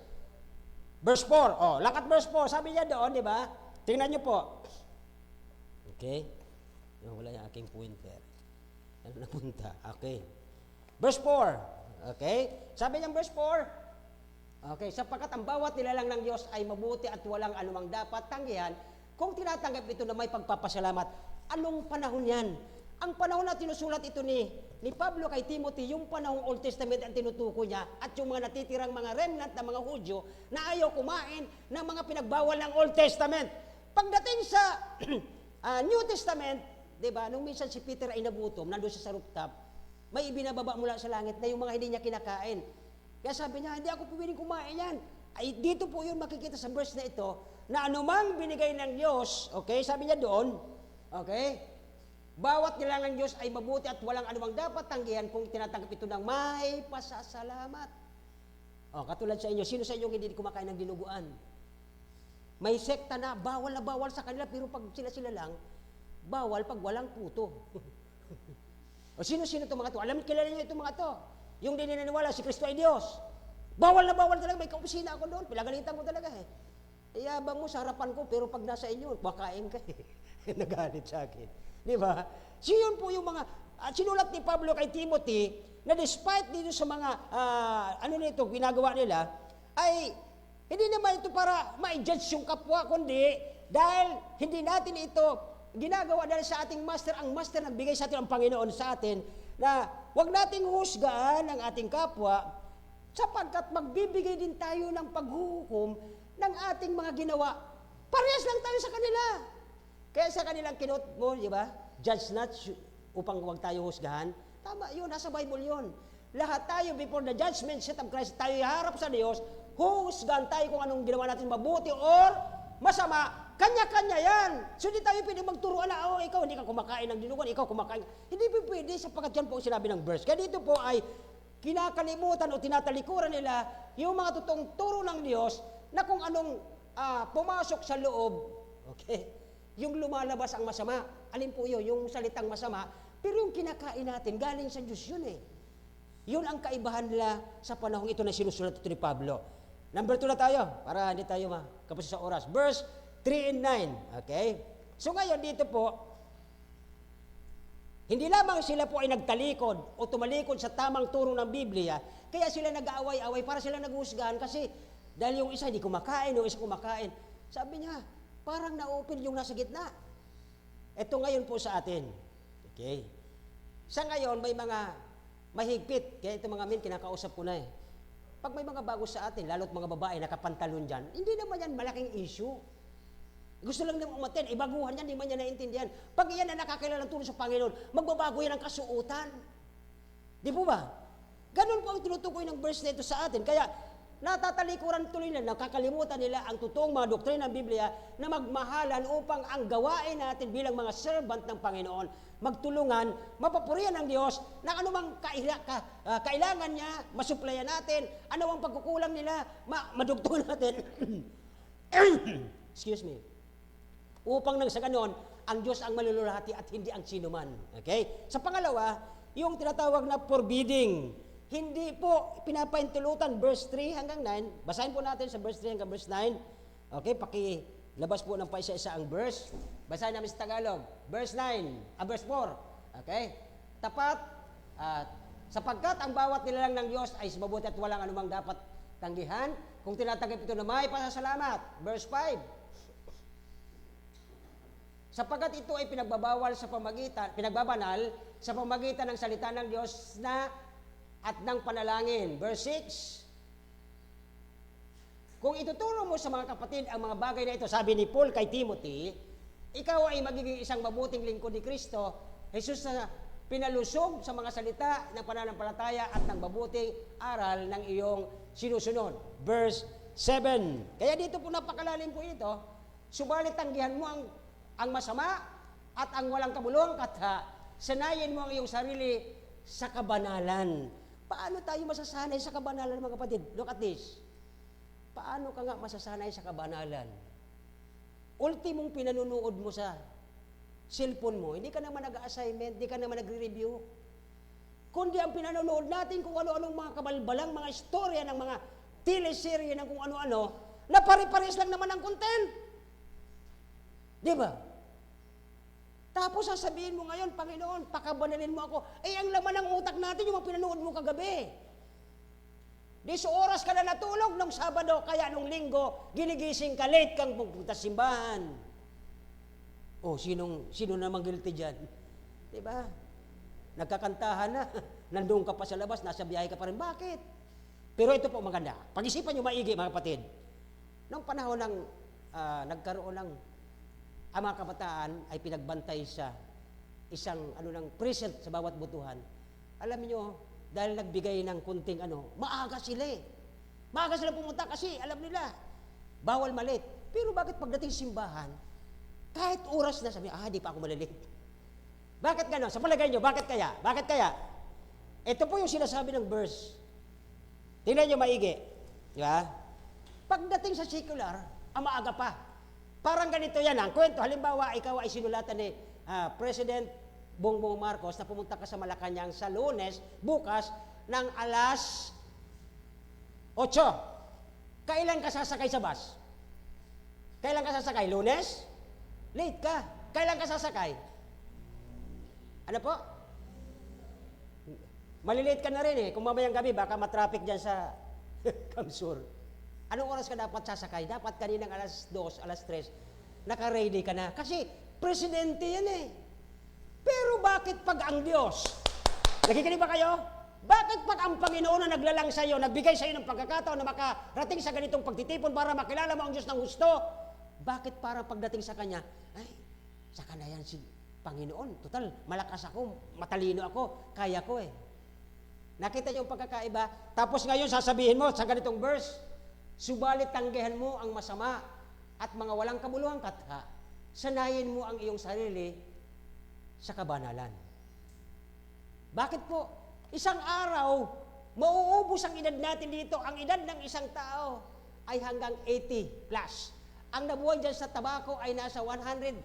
Verse 4. O, lakat verse 4. Sabi niya doon, di ba? Tingnan niyo po. Okay. Wala yung aking pointer. Ano napunta? Okay. Verse 4. Okay. Sabi niya verse 4. Okay. Sapagkat ang bawat nilalang ng Diyos ay mabuti at walang anumang dapat tanggihan, kung tinatanggap ito na may pagpapasalamat, anong panahon yan? Ang panahon na tinusulat ito ni Pablo kay Timothy, yung panahong Old Testament ang tinutukoy niya, at yung mga natitirang mga remnant na mga Hudyo na ayaw kumain ng mga pinagbawal ng Old Testament. Pagdating sa New Testament, di ba, nung minsan si Peter ay nagutom, nandun siya sa rooftop, may ibinababa mula sa langit na yung mga hindi niya kinakain. Kaya sabi niya, hindi ako pwedeng kumain yan. Ay, dito po yun makikita sa verse na ito, na anumang binigay ng Diyos, okay, sabi niya doon, okay, bawat nilang ng Diyos ay mabuti at walang anumang dapat tanggihan kung tinatanggap ito ng may pasasalamat. O, katulad sa inyo, sino sa inyo hindi kumakain ng dinuguan? May sekta na bawal sa kanila, pero pag sila lang, bawal pag walang puto. O, sino-sino itong mga to? Alam, kilala niyo itong mga to. Yung di naniniwala, si Kristo ay Diyos. Bawal na bawal talaga, may kaopisina ako doon, pinagalitan ko talaga eh. Iyabang mo sa harapan ko, pero pag nasa inyo, bakain ka eh. Nagalit sa akin. Di ba? So yun po yung mga, sinulat ni Pablo kay Timothy, na despite dito sa mga, ano nito, ginagawa nila, ay, hindi naman ito para ma-judge yung kapwa, kundi, dahil hindi natin ito ginagawa dahil sa ating master, ang master nagbigay sa atin, ang Panginoon sa atin, na huwag nating husgaan ang ating kapwa, sapagkat magbibigay din tayo ng paghuhukom ng ating mga ginawa. Parehas lang tayo sa kanila. Kaya sa kanilang kinot mo, di ba? Judge not upang huwag tayo husgahan. Tama yun, nasa Bible yun. Lahat tayo before the judgment seat of Christ, tayo harap sa Diyos, husgahan tayo kung anong ginawa natin mabuti or masama. Kanya-kanya yan. So hindi tayo pwede magturuan na, ikaw hindi ka kumakain ng dinugan, ikaw kumakain. Hindi pwede sapagkat yan po ang sinabi ng verse. Kaya dito po ay kinakalimutan o tinatalikuran nila yung mga totoong turo ng Diyos na kung anong pumasok sa loob, okay, yung lumalabas ang masama. Alin po yun? Yung salitang masama. Pero yung kinakain natin, galing sa Diyos yun eh. Yun ang kaibahan nila sa panahong ito na sinusulat ito ni Pablo. Number 2 na tayo, para hindi tayo kapos sa oras. Verse 3 and 9. Okay? So ngayon dito po, hindi lamang sila po ay nagtalikod o tumalikod sa tamang turo ng Biblia, kaya sila nag-aaway-away, para sila nag-uusgahan kasi dahil yung isa hindi kumakain, yung isa kumakain. Sabi niya, parang na-open yung nasa gitna. Ito ngayon po sa atin. Okay? Sa ngayon, may mga mahigpit. Kaya itong mga kinakausap ko na eh. pag may mga bago sa atin, lalo't mga babae nakapantalon dyan, hindi naman yan malaking issue. Gusto lang naman umaten, ibaguhan yan, di man niya naintindihan. Pag iyan na nakakilala ng tulong sa Panginoon, magbabago yan ang kasuotan. Di po ba? Ganun po ang tinutukoy ng verse na ito sa atin. Kaya, natatalikuran tuloy nila, nakakalimutan nila ang totoong mga doktrina ng Biblia na magmahalan upang ang gawain natin bilang mga servant ng Panginoon, magtulungan, mapapurihan ng Diyos na anumang kailangan niya, masuplayan natin, anumang pagkukulang nila, madugtong natin. Excuse me. Upang nang sa ganon, ang Diyos ang malululahati at hindi ang sinuman. Okay? Sa pangalawa, yung tinatawag na forbidding. Hindi po pinapaintulutan, verse 3 hanggang 9. Basahin po natin sa verse 3 hanggang verse 9. Okay, pakilabas po ng paisa-isa ang verse. Basahin namin sa Tagalog. Verse 9, verse 4. Okay? Tapat, sapagkat ang bawat nilalang ng Diyos ay mabuti at walang anumang dapat tanggihan. Kung tinatanggap ito na may pasasalamat. Verse 5. Sapagkat ito ay pinagbabanal sa pamagitan ng salita ng Diyos at ng panalangin. Verse 6. Kung ituturo mo sa mga kapatid ang mga bagay na ito, sabi ni Paul kay Timothy, ikaw ay magiging isang mabuting lingkod ni Kristo, Jesus na pinalusog sa mga salita ng pananampalataya at ng mabuting aral ng iyong sinusunod. Verse 7. Kaya dito po napakalalim po ito, subalit tanggihan mo ang masama at ang walang kabuluhang katha, sanayin mo ang iyong sarili sa kabanalan. Paano tayo masasanay sa kabanalan, mga kapatid? Look at this. Paano ka nga masasanay sa kabanalan? Ultimong pinanunood mo sa cellphone mo, hindi ka naman nag-assignment, hindi ka naman nagre-review. Kundi ang pinanonood natin kung ano-anong mga kabalbalang, mga istorya ng mga teleserye ng kung ano-ano, na pare-pares lang naman ang content. Di ba? Tapos sasabihin mo ngayon, Panginoon, pakabanalin mo ako. Ang laman ng utak natin yung mga pinanood mo kagabi. 10 oras ka na natulog nung Sabado, kaya nung Linggo, ginigising ka, late kang pupunta simbahan. Sino namang guilty dyan? Di ba? Nagkakantahan na, nandun ka pa sa labas, nasa biyahe ka pa rin. Bakit? Pero ito po maganda. Pag-isipan nyo maigi, mga kapatid. Noong panahon ng nagkaroon ng ang mga kabataan ay pinagbantay sa isang present sa bawat butuhan. Alam niyo, dahil nagbigay ng kunting maaga sila eh. Maaga sila pumunta kasi alam nila, bawal malit. Pero bakit pagdating simbahan, kahit oras na sabi, di pa ako malalit. Bakit gano'n? Sa palagay niyo, bakit kaya? Bakit kaya? Ito po yung sinasabi ng verse. Tingnan niyo maigi. Di ba? Pagdating sa secular, ang maaga pa. Parang ganito yan ang kwento. Halimbawa, ikaw ay sinulatan ni President Bongbong Marcos na pumunta ka sa Malacanang sa Lunes, bukas, ng alas 8. Kailan ka sasakay sa bus? Kailan ka sasakay? Lunes? Late ka. Kailan ka sasakay? Ano po? Malilate ka na rin eh. Kung mamayang gabi, baka matraffic dyan sa Kamsur. Anong oras ka dapat sasakay? Dapat kaninang alas 2, alas 3, naka-ready ka na. Kasi, presidente yan eh. Pero bakit pag ang Diyos, nakikinig ba kayo? Bakit pag ang Panginoon na naglalang sa iyo, nagbigay sa iyo ng pagkakataon na makarating sa ganitong pagtitipon para makilala mo ang Diyos ng gusto, bakit para pagdating sa Kanya, saka na yan si Panginoon. Total, malakas ako, matalino ako, kaya ko eh. Nakita niyo ang pagkakaiba? Tapos ngayon sasabihin mo sa ganitong verse, subalit tanggihan mo ang masama at mga walang kabuluhang katha, sanayin mo ang iyong sarili sa kabanalan. Bakit po? Isang araw, mauubos ang edad natin dito. Ang edad ng isang tao ay hanggang 80 plus. Ang nabuhay dyan sa tabako ay nasa 102.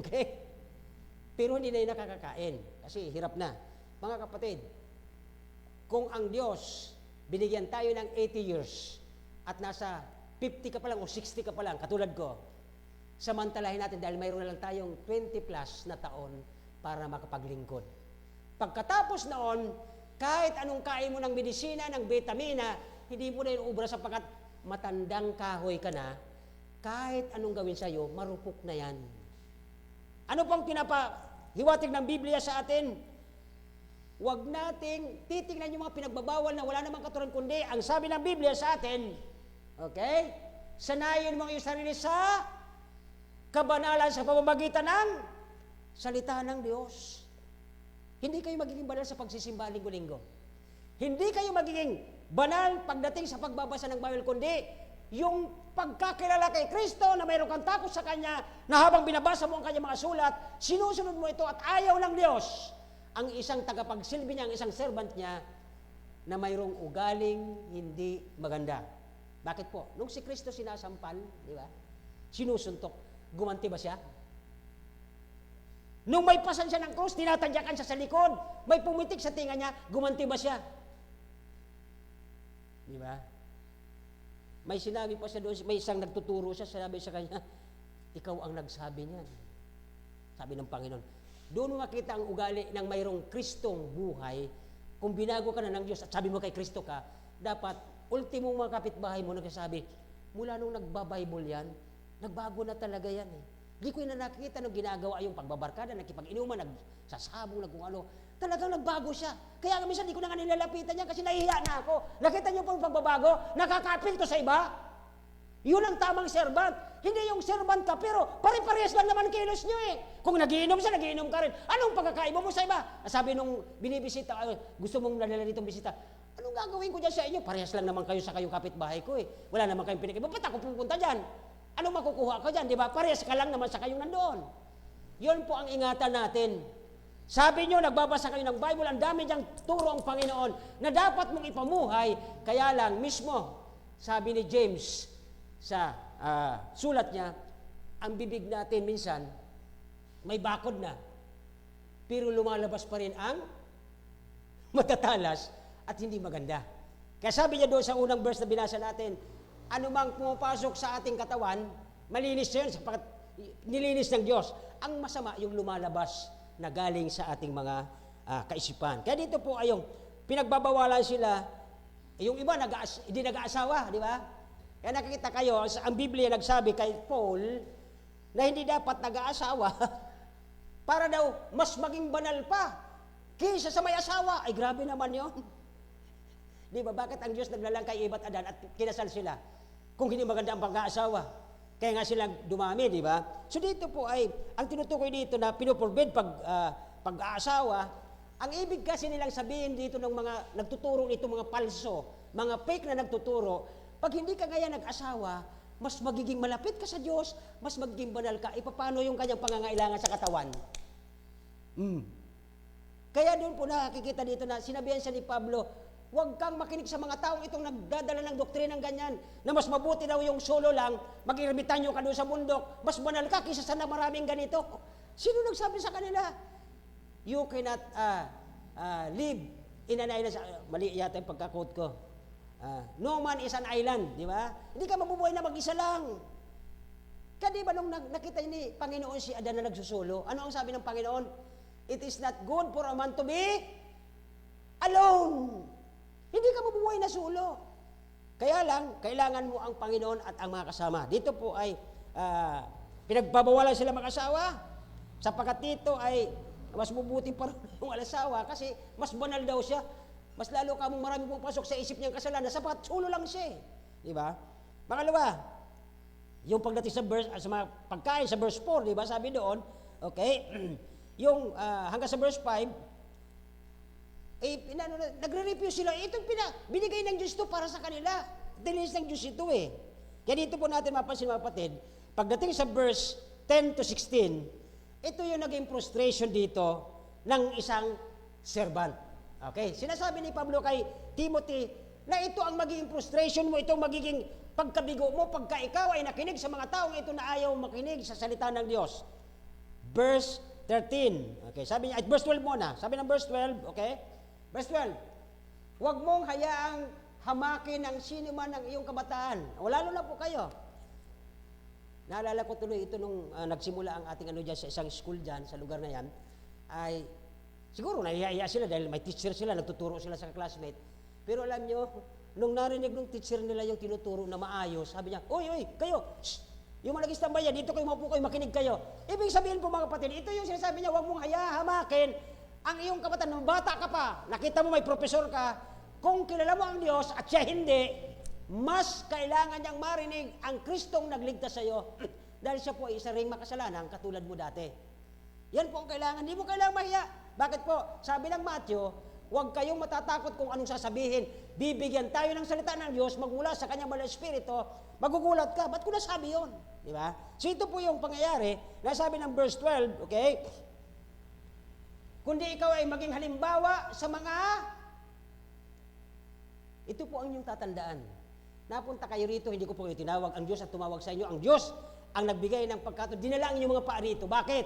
Okay? Pero hindi na yun nakakakain kasi hirap na. Mga kapatid, kung ang Diyos binigyan tayo ng 80 years at nasa 50 ka pa lang o 60 ka pa lang, katulad ko, samantalahin natin dahil mayroon na lang tayong 20 plus na taon para makapaglingkod. Pagkatapos noon, kahit anong kain mo ng medisina, ng vitamina, hindi mo na yun ubra sapagkat matandang kahoy ka na, kahit anong gawin sa'yo, marupok na yan. Ano pang pinapahiwatig ng Biblia sa atin? Huwag nating titingnan yung mga pinagbabawal na wala namang katuruan, kundi ang sabi ng Biblia sa atin, okay? Sanayin mo ang iyong sarili sa kabanalan sa pamamagitan ng salita ng Diyos. Hindi kayo magiging banal sa pagsisimba linggo-linggo. Hindi kayo magiging banal pagdating sa pagbabasa ng Bible, kundi yung pagkakilala kay Kristo na mayroon kang takot sa Kanya, na habang binabasa mo ang Kanyang mga sulat, sinusunod mo ito at ayaw ng Diyos ang isang tagapagsilbi niya, ang isang servant niya, na mayroong ugaling hindi maganda. Bakit po? Nung si Kristo sinasampal, di ba? Sinusuntok, gumanti ba siya? Nung may pasan siya ng krus, tinatadyakan siya sa likod, may pumitik sa tinga niya, gumanti ba siya? Di ba? May sinabi pa siya doon, may isang nagtuturo siya, sinabi sa kanya, ikaw ang nagsabi niyan. Sabi ng Panginoon. Doon mo makita ang ugali ng mayroong Kristong buhay. Kung binago ka na ng Diyos at sabi mo kay Kristo ka, dapat, ultimo mga kapitbahay mo nagsasabi, mula nung nagba-Bible yan, nagbago na talaga yan eh. Di ko na nakita nung ginagawa yung pagbabarkada, nakipag-inuman, nagsasabong, kung ano. Talagang nagbago siya. Kaya minsan di ko na nga nilalapitan niya kasi nahihiya na ako. Nakita niyo po yung pagbabago? Nakakapil to sa iba? Yun ang tamang servant. Hindi yung servant ka, pero pare-parehas lang naman kilos niyo eh. Kung nagiinom siya, nagiinom ka rin. Anong pagkakaiba mo sa iba? Sabi nung binibisita, gusto mong nadala ditong bisita, anong gagawin ko dyan sa inyo? Parehas lang naman kayo sa kayong kapitbahay ko eh. Wala naman kayong pinag-iba. Ba't ako pupunta dyan? Anong makukuha ko dyan? Di ba? Parehas ka lang naman sa kayong nandoon. Yun po ang ingatan natin. Sabi nyo, nagbabasa kayo ng Bible, ang dami diyang turo ang Panginoon na dapat mong ipamuhay, kaya lang mismo, sabi ni James sa sulat niya, ang bibig natin minsan, may bakod na, pero lumalabas pa rin ang matatalas at hindi maganda. Kaya sabi niya doon sa unang verse na binasa natin, anumang pumapasok sa ating katawan, malinis yun, sapagkat nilinis ng Diyos. Ang masama, yung lumalabas na galing sa ating mga kaisipan. Kaya dito po ay yung pinagbabawalan sila, yung iba hindi nag-aasawa, di ba? Kaya nakikita kayo, ang Biblia nagsabi kay Paul na hindi dapat nag-aasawa para daw mas maging banal pa kaysa sa may asawa. Ay grabe naman yun. Di ba? Bakit ang Diyos naglalang kay Eva at Adan at kinasal sila kung hindi maganda ang pag-aasawa? Kaya nga silang dumami, di ba? So dito po ay, ang tinutukoy dito na pinuforbid pag-aasawa, ang ibig kasi nilang sabihin dito ng mga nagtuturo nito, mga palso, mga fake na nagtuturo, pag hindi ka ngayon nag-asawa, mas magiging malapit ka sa Diyos, mas magiging banal ka, paano yung kanyang pangangailangan sa katawan? Kaya doon po nakikita dito na sinabihan siya ni Pablo, huwag kang makinig sa mga taong itong nagdadala ng doktrinang ganyan, na mas mabuti daw yung solo lang, mag-irbitanyo ka doon sa bundok, mas banal ka kaysa sa maraming ganito. Sino nagsabi sa kanila? You cannot live in an island. Mali yata yung pagka-quote ko. No man is an island, di ba? Hindi ka mabubuhay na mag-isa lang. Kaya di ba nung nakita ni Panginoon si Adan na nagsusulo, ano ang sabi ng Panginoon? It is not good for a man to be alone. Hindi ka mabubuhay na sulo. Kaya lang, kailangan mo ang Panginoon at ang mga kasama. Dito po ay pinagbabawalan sila mag-asawa, sapagkat dito ay mas mabuti pa rin yung asawa kasi mas banal daw siya. Mas lalo ka mong marami pong pasok sa isip niyang kasalanan sapagkat sulo lang siya. Di ba? Pangalawa, yung pagdating sa verse, sa mga pagkain sa verse 4, di ba? Sabi doon, okay, yung hanggang sa verse 5, nagre-review sila, itong binigay ng Diyos to para sa kanila. Dinilis ng Diyos ito eh. Kaya dito po natin mapansin mga kapatid, pagdating sa verse 10 to 16, ito yung naging frustration dito ng isang servant. Okay? Sinasabi ni Pablo kay Timothy na ito ang magiging frustration mo, itong magiging pagkabigo mo pagka ikaw ay nakinig sa mga taong ito na ayaw makinig sa salita ng Diyos. Verse 13. Okay, sabi niya, at verse 12 muna. Sabi ng verse 12, okay? Verse 12, huwag mong hayaang hamakin ang sino man ng iyong kabataan. O lalo na po kayo. Naalala ko tuloy ito nung nagsimula ang ating dyan sa isang school dyan, sa lugar na yan, ay siguro nahihiya sila dahil may teacher sila, nagtuturo sila sa classmate. Pero alam nyo, nung narinig ng teacher nila yung tinuturo na maayos, sabi niya, oy, kayo, shh, yung mga nag-istambayan, dito kayo maupo kayo, makinig kayo. Ibig sabihin po mga kapatid, ito yung sinasabi niya, huwag mong hamakin ang iyong kabataan, nung bata ka pa, nakita mo may profesor ka, kung kilala mo ang Diyos at siya hindi, mas kailangan niyang marinig ang Kristong nagligtas sa iyo dahil siya po ay isa ring makasalanan katulad mo dati. Yan po ang kailangan. Hindi mo kailangan mahiya. Bakit po? Sabi ng Matthew, huwag kayong matatakot kung anong sasabihin. Bibigyan tayo ng salita ng Diyos magmula sa kanyang banal na espiritu. Magugulat ka. Ba't ko nasabi yun? Di ba? So ito po yung pangyayari. Nasabi ng verse 12, okay? Kundi ikaw ay maging halimbawa sa mga... Ito po ang inyong tatandaan. Napunta kayo rito, hindi ko po kayo tinawag ang Diyos at tumawag sa inyo. Ang Diyos ang nagbigay ng pagkatao. Dinala ang inyong mga paa rito. Bakit?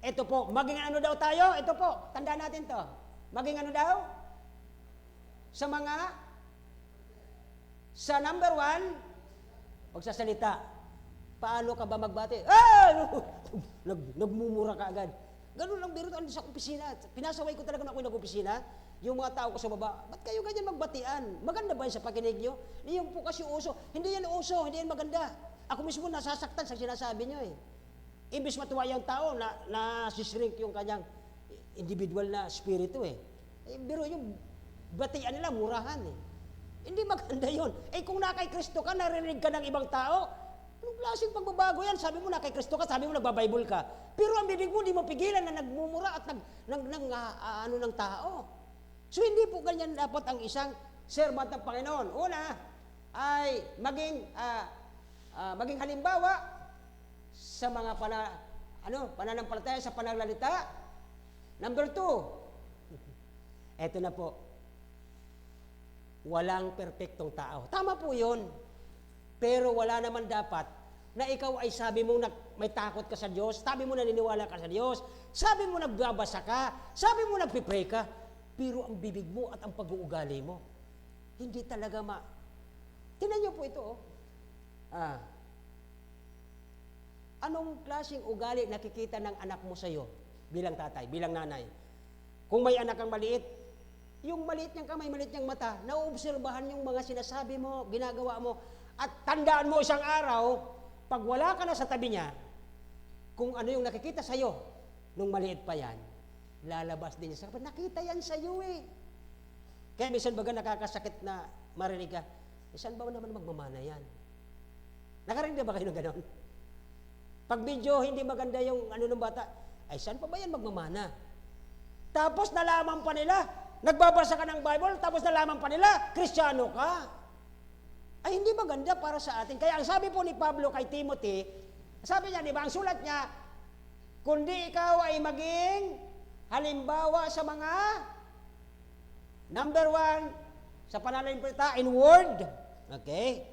Ito po, maging ano daw tayo? Ito po, tandaan natin to. Maging ano daw? Sa number 1, pagsasalita. Paano ka ba magbati? Nagmumura ka agad. Ganun lang biro sa opisina. Pinasaway ko talaga na ako nag-opisina. Yung mga tao ko sa baba, ba't kayo ganyan magbatian? Maganda ba yun sa pakinig nyo? Yung po kasi uso. Hindi yan uso, hindi yan maganda. Ako mismo nasasaktan sa sinasabi nyo eh. Imbis matuwa yung tao, nasishrink yung kanyang individual na spirito eh. Biro yung batian nila, murahan eh. Hindi maganda yun. Kung na kay Kristo ka, narinig ka ng ibang tao, anong klaseng pagbabago yan? Sabi mo na kay Kristo ka, sabi mo nagbabible ka. Pero ang bibig mo, hindi mo pigilan na nagmumura at ano ng tao. So hindi po ganyan dapat ang isang servant ng Panginoon. Una, ay maging halimbawa sa mga pananampalataya sa panaglalita. Number 2, eto na po, walang perpektong tao. Tama po yun. Pero wala naman dapat na ikaw ay sabi mo may takot ka sa Diyos, sabi mo naniniwala ka sa Diyos, sabi mo nagbabasa ka, sabi mo nagpipray ka, pero ang bibig mo at ang pag-uugali mo, hindi talaga Tingnan niyo po ito, anong klaseng ugali nakikita ng anak mo sa iyo bilang tatay, bilang nanay? Kung may anak kang maliit, yung maliit niyang kamay, maliit niyang mata, nauobserbahan yung mga sinasabi mo, ginagawa mo, at tandaan mo isang araw, pag wala ka na sa tabi niya, kung ano yung nakikita sa iyo nung maliit pa yan, lalabas din niya sa kapatid. Nakita yan sa iyo eh. Kaya minsan baga nakakasakit na marinig ka, saan ba naman magmamana yan? Nakarinig na ba kayo ng ganon? Pag video, hindi maganda yung ng bata, saan pa ba yan magmamana? Tapos nalaman pa nila, nagbabasa ka ng Bible, tapos nalaman pa nila, Kristiyano ka. Hindi maganda para sa atin. Kaya ang sabi po ni Pablo kay Timothy, sabi niya, di ba, ang sulat niya, kundi ikaw ay maging halimbawa sa mga, number 1, sa pananampalataya, in word. Okay?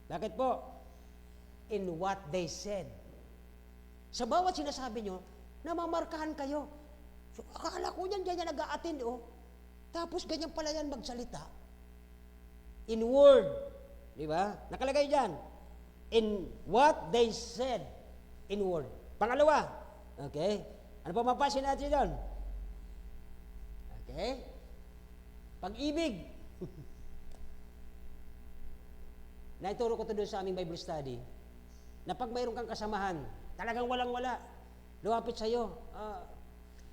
Bakit po? In what they said. Sa bawat sinasabi nyo, namamarkahan kayo. So, akala ko yan, ganyan nag-a-attend, Tapos ganyan pala yan magsalita. In word. Di ba? Nakalagay dyan. In what they said. In word. Pangalawa. Okay? Ano pa mapasin natin doon? Okay? Pag-ibig. Naituro ko ito doon sa aming Bible study, na pag mayroon kang kasamahan, talagang walang-wala, lumapit sa'yo,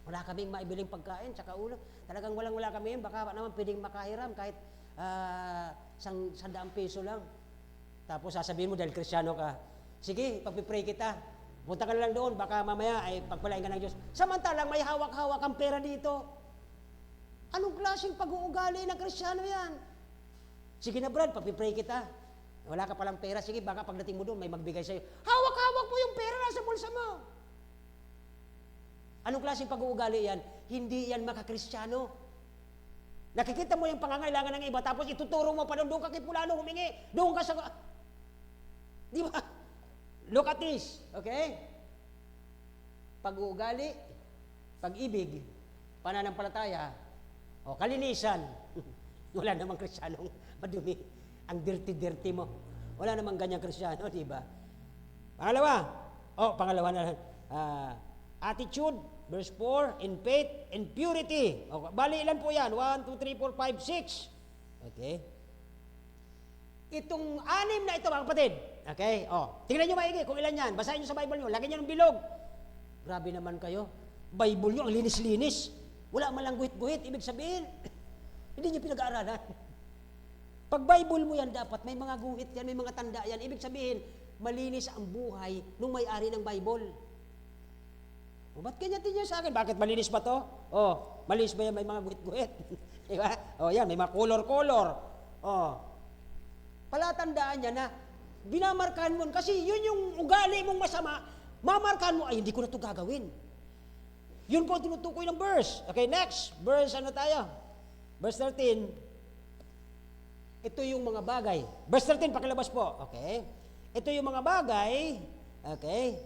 wala kaming maibiling pagkain, tsaka ulam, talagang walang-wala kami, baka naman pwedeng makahiram kahit 100 piso lang. Tapos sasabihin mo dahil Kristiyano ka, sige, pagpipray kita, punta ka na lang doon, baka mamaya ay pagpalain ka ng Diyos. Samantalang may hawak-hawak ang pera dito. Anong klaseng pag-uugali ng Kristiyano yan? Sige na Brad, pagpipray kita. Wala ka palang pera, sige, baka pagdating mo doon, may magbigay sa'yo. Hawak-hawak mo yung pera nasa bulsa mo. Anong klaseng pag-uugali yan? Hindi yan makakristyano. Nakikita mo yung pangangailangan ng iba, tapos ituturo mo pa doon ka kay Pulano humingi, doon ka sa... Di ba? Look at this, okay? Pag-uugali, pag-ibig, pananampalataya, kalinisan. Wala namang kristyanong madumi. Ang dirty-dirty mo. Wala namang ganyang kristyano, di ba? Pangalawa na lang. Attitude, verse 4, in faith, in purity. Bali, ilan po yan? 1, 2, 3, 4, 5, 6. Okay? Itong 6 na ito, mga kapatid. Okay? Tingnan nyo maigi kung ilan yan. Basahin nyo sa Bible nyo. Lagyan nyo ng bilog. Grabe naman kayo. Bible nyo, ang linis-linis. Wala man lang guhit-guhit, ibig sabihin, hindi niyo pinag-aaralan. Pag Bible mo yan, dapat may mga guhit yan, may mga tanda yan. Ibig sabihin, malinis ang buhay nung may-ari ng Bible. O, ba't ganyan din yan sa akin? Bakit malinis ba to? Oh, malinis ba yan? May mga guhit-guhit. Diba? Oh, yan, may mga color-color. Oh. Palatandaan niya na binamarkahan mo, kasi yun yung ugali mong masama, mamarkahan mo, ay hindi ko na ito gagawin. Yun po ang tinutukoy ng verse. Okay, next. Verse, ano tayo? Verse 13. Ito yung mga bagay. Verse 13, pakilabas po. Okay. Ito yung mga bagay, okay,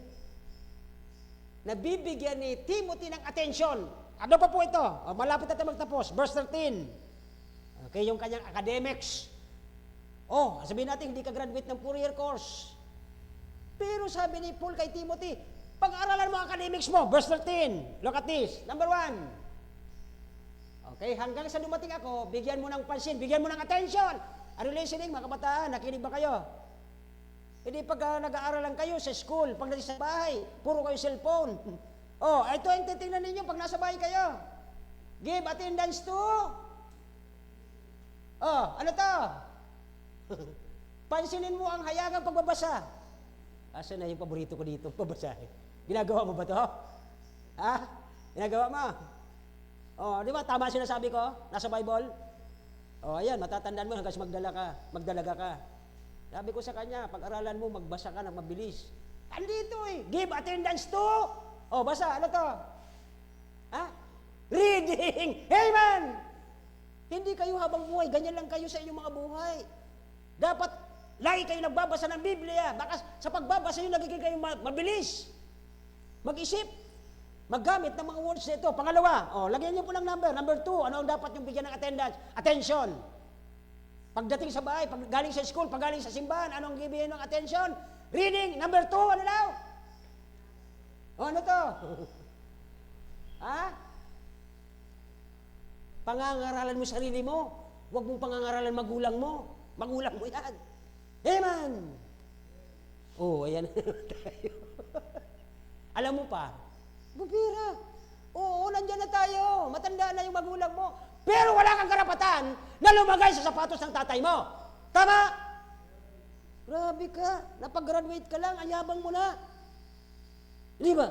nabibigyan ni Timothy ng atensyon. Ano pa po ito? O, malapit na tayo magtapos. Verse 13. Okay, yung kanyang academics. Oh, sabihin natin, hindi ka graduate ng 4-year course. Pero sabi ni Paul kay Timothy, pag-aralan mo ang academics mo. Verse 13. Look at this. Number 1. Okay, hanggang sa dumating ako, bigyan mo ng pansin, bigyan mo ng attention. Are you listening, mga kabataan? Nakinig ba kayo? Hindi pag nag-aaral lang kayo sa school, pag nasa bahay, puro kayo cellphone. Oh, ito ang titingnan ninyo pag nasa bahay kayo. Give attendance to... Oh, ano to? Pansinin mo ang hayagang pagbabasa. Asa na yung paborito ko dito, pagbabasahin? Ginagawa mo ba to? Ha? Ginagawa mo? Oh, di ba? Tama sinasabi ko? Nasa Bible? Oh, ayan, matatandaan mo hanggang magdalaga ka. Sabi ko sa kanya, pag-aralan mo, magbasa ka ng mabilis. Andito eh. Give attendance to. Oh, basa. Ano to? Ha? Reading. Amen! Hindi kayo habang buhay. Ganyan lang kayo sa inyong mga buhay. Dapat, lagi kayo nagbabasa ng Biblia. Baka sa pagbabasa nyo, nagiging kayo mabilis. Mag-isip. Maggamit ng mga words nito. Pangalawa, oh, lagyan niyo po ng number. Number 2, ano ang dapat yung bigyan ng attendance? Attention. Pagdating sa bahay, pag galing sa school, pag galing sa simbahan, anong bibigyan ng attention? Reading. Number 2, ano daw? Oh, ano to? Ha? Pangangaralan mo sarili mo. Huwag mong pangangaralan magulang mo. Magulang mo yan. Amen! Oh, ayan tayo. Alam mo pa, bubira. Oo, nandyan na tayo. Matanda na yung magulang mo. Pero wala kang karapatan na lumagay sa sapatos ng tatay mo. Tama? Grabe ka. Napag-graduate ka lang, ayabang mo na. Di ba?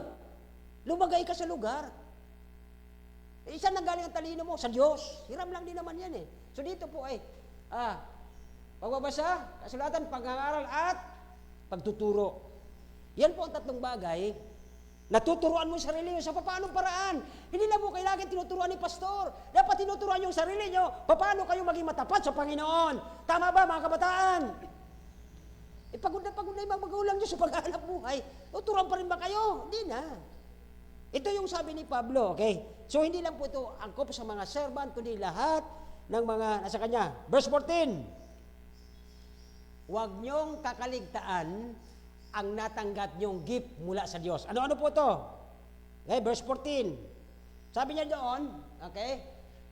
Lumagay ka sa lugar. Isa na galing ang talino mo sa Diyos. Hiram lang din naman yan eh. So dito po ay, pagbabasa, kasulatan, pag-aaral at pagtuturo. Yan po ang tatlong bagay. Natuturuan mo yung sarili nyo sa paanong paraan. Hindi na po kailangan tinuturuan ni pastor. Dapat tinuturuan yung sarili nyo paano kayo maging matapat sa Panginoon. Tama ba mga kabataan? Pagod na yung mga magulang nyo sa paghahanap buhay. Tuturuan pa rin ba kayo? Hindi na. Ito yung sabi ni Pablo, okay? So hindi lang po ito angkop sa mga servant, kundi lahat ng mga nasa kanya. Verse 14. Huwag nyong kakaligtaan ang natanggap nyong gift mula sa Diyos. Ano-ano po ito? Okay, verse 14. Sabi niya doon, okay,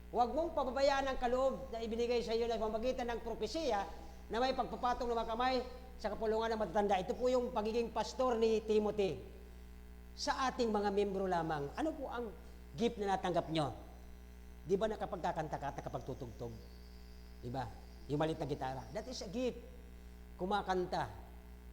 huwag mong pababayaan ang kaloob na ibinigay sa iyo na pamagitan ng propesiya na may pagpapatong ng mga kamay sa kapulungan ng matatanda. Ito po yung pagiging pastor ni Timothy. Sa ating mga membro lamang, ano po ang gift na natanggap nyo? Di ba nakapagkakanta ka at nakapagtutugtog? Di ba? Yung maliit na gitara. That is a gift. Kumakanta.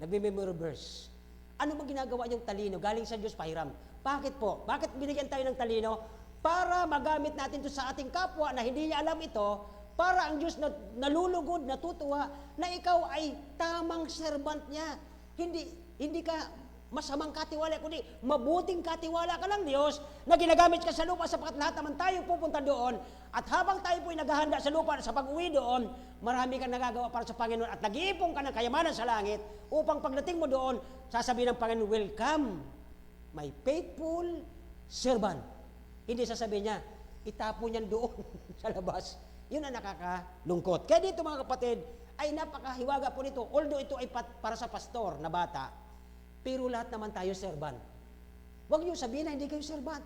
Nagme-memory verse. Ano bang ginagawa niyong talino? Galing sa Diyos, pahiram. Bakit po? Bakit binigyan tayo ng talino? Para magamit natin ito sa ating kapwa na hindi niya alam ito, para ang Diyos na nalulugod, natutuwa, na ikaw ay tamang servant niya. Hindi ka masamang katiwala, kundi mabuting katiwala ka lang Diyos na ginagamit ka sa lupa sapagkat lahat naman tayo pupunta doon at habang tayo po'y naghahanda sa lupa sa pag-uwi doon, marami kang nagagawa para sa Panginoon at nag-iipon ka ng kayamanan sa langit upang pagdating mo doon, sasabihin ng Panginoon, welcome, my faithful servant. Hindi sasabihin niya, itapon niyan doon sa labas. Yun ang nakakalungkot. Kaya dito mga kapatid, ay napakahiwaga po nito. Although ito ay para sa pastor na bata, pero lahat naman tayo servant. Huwag niyo sabihin na hindi kayo servant.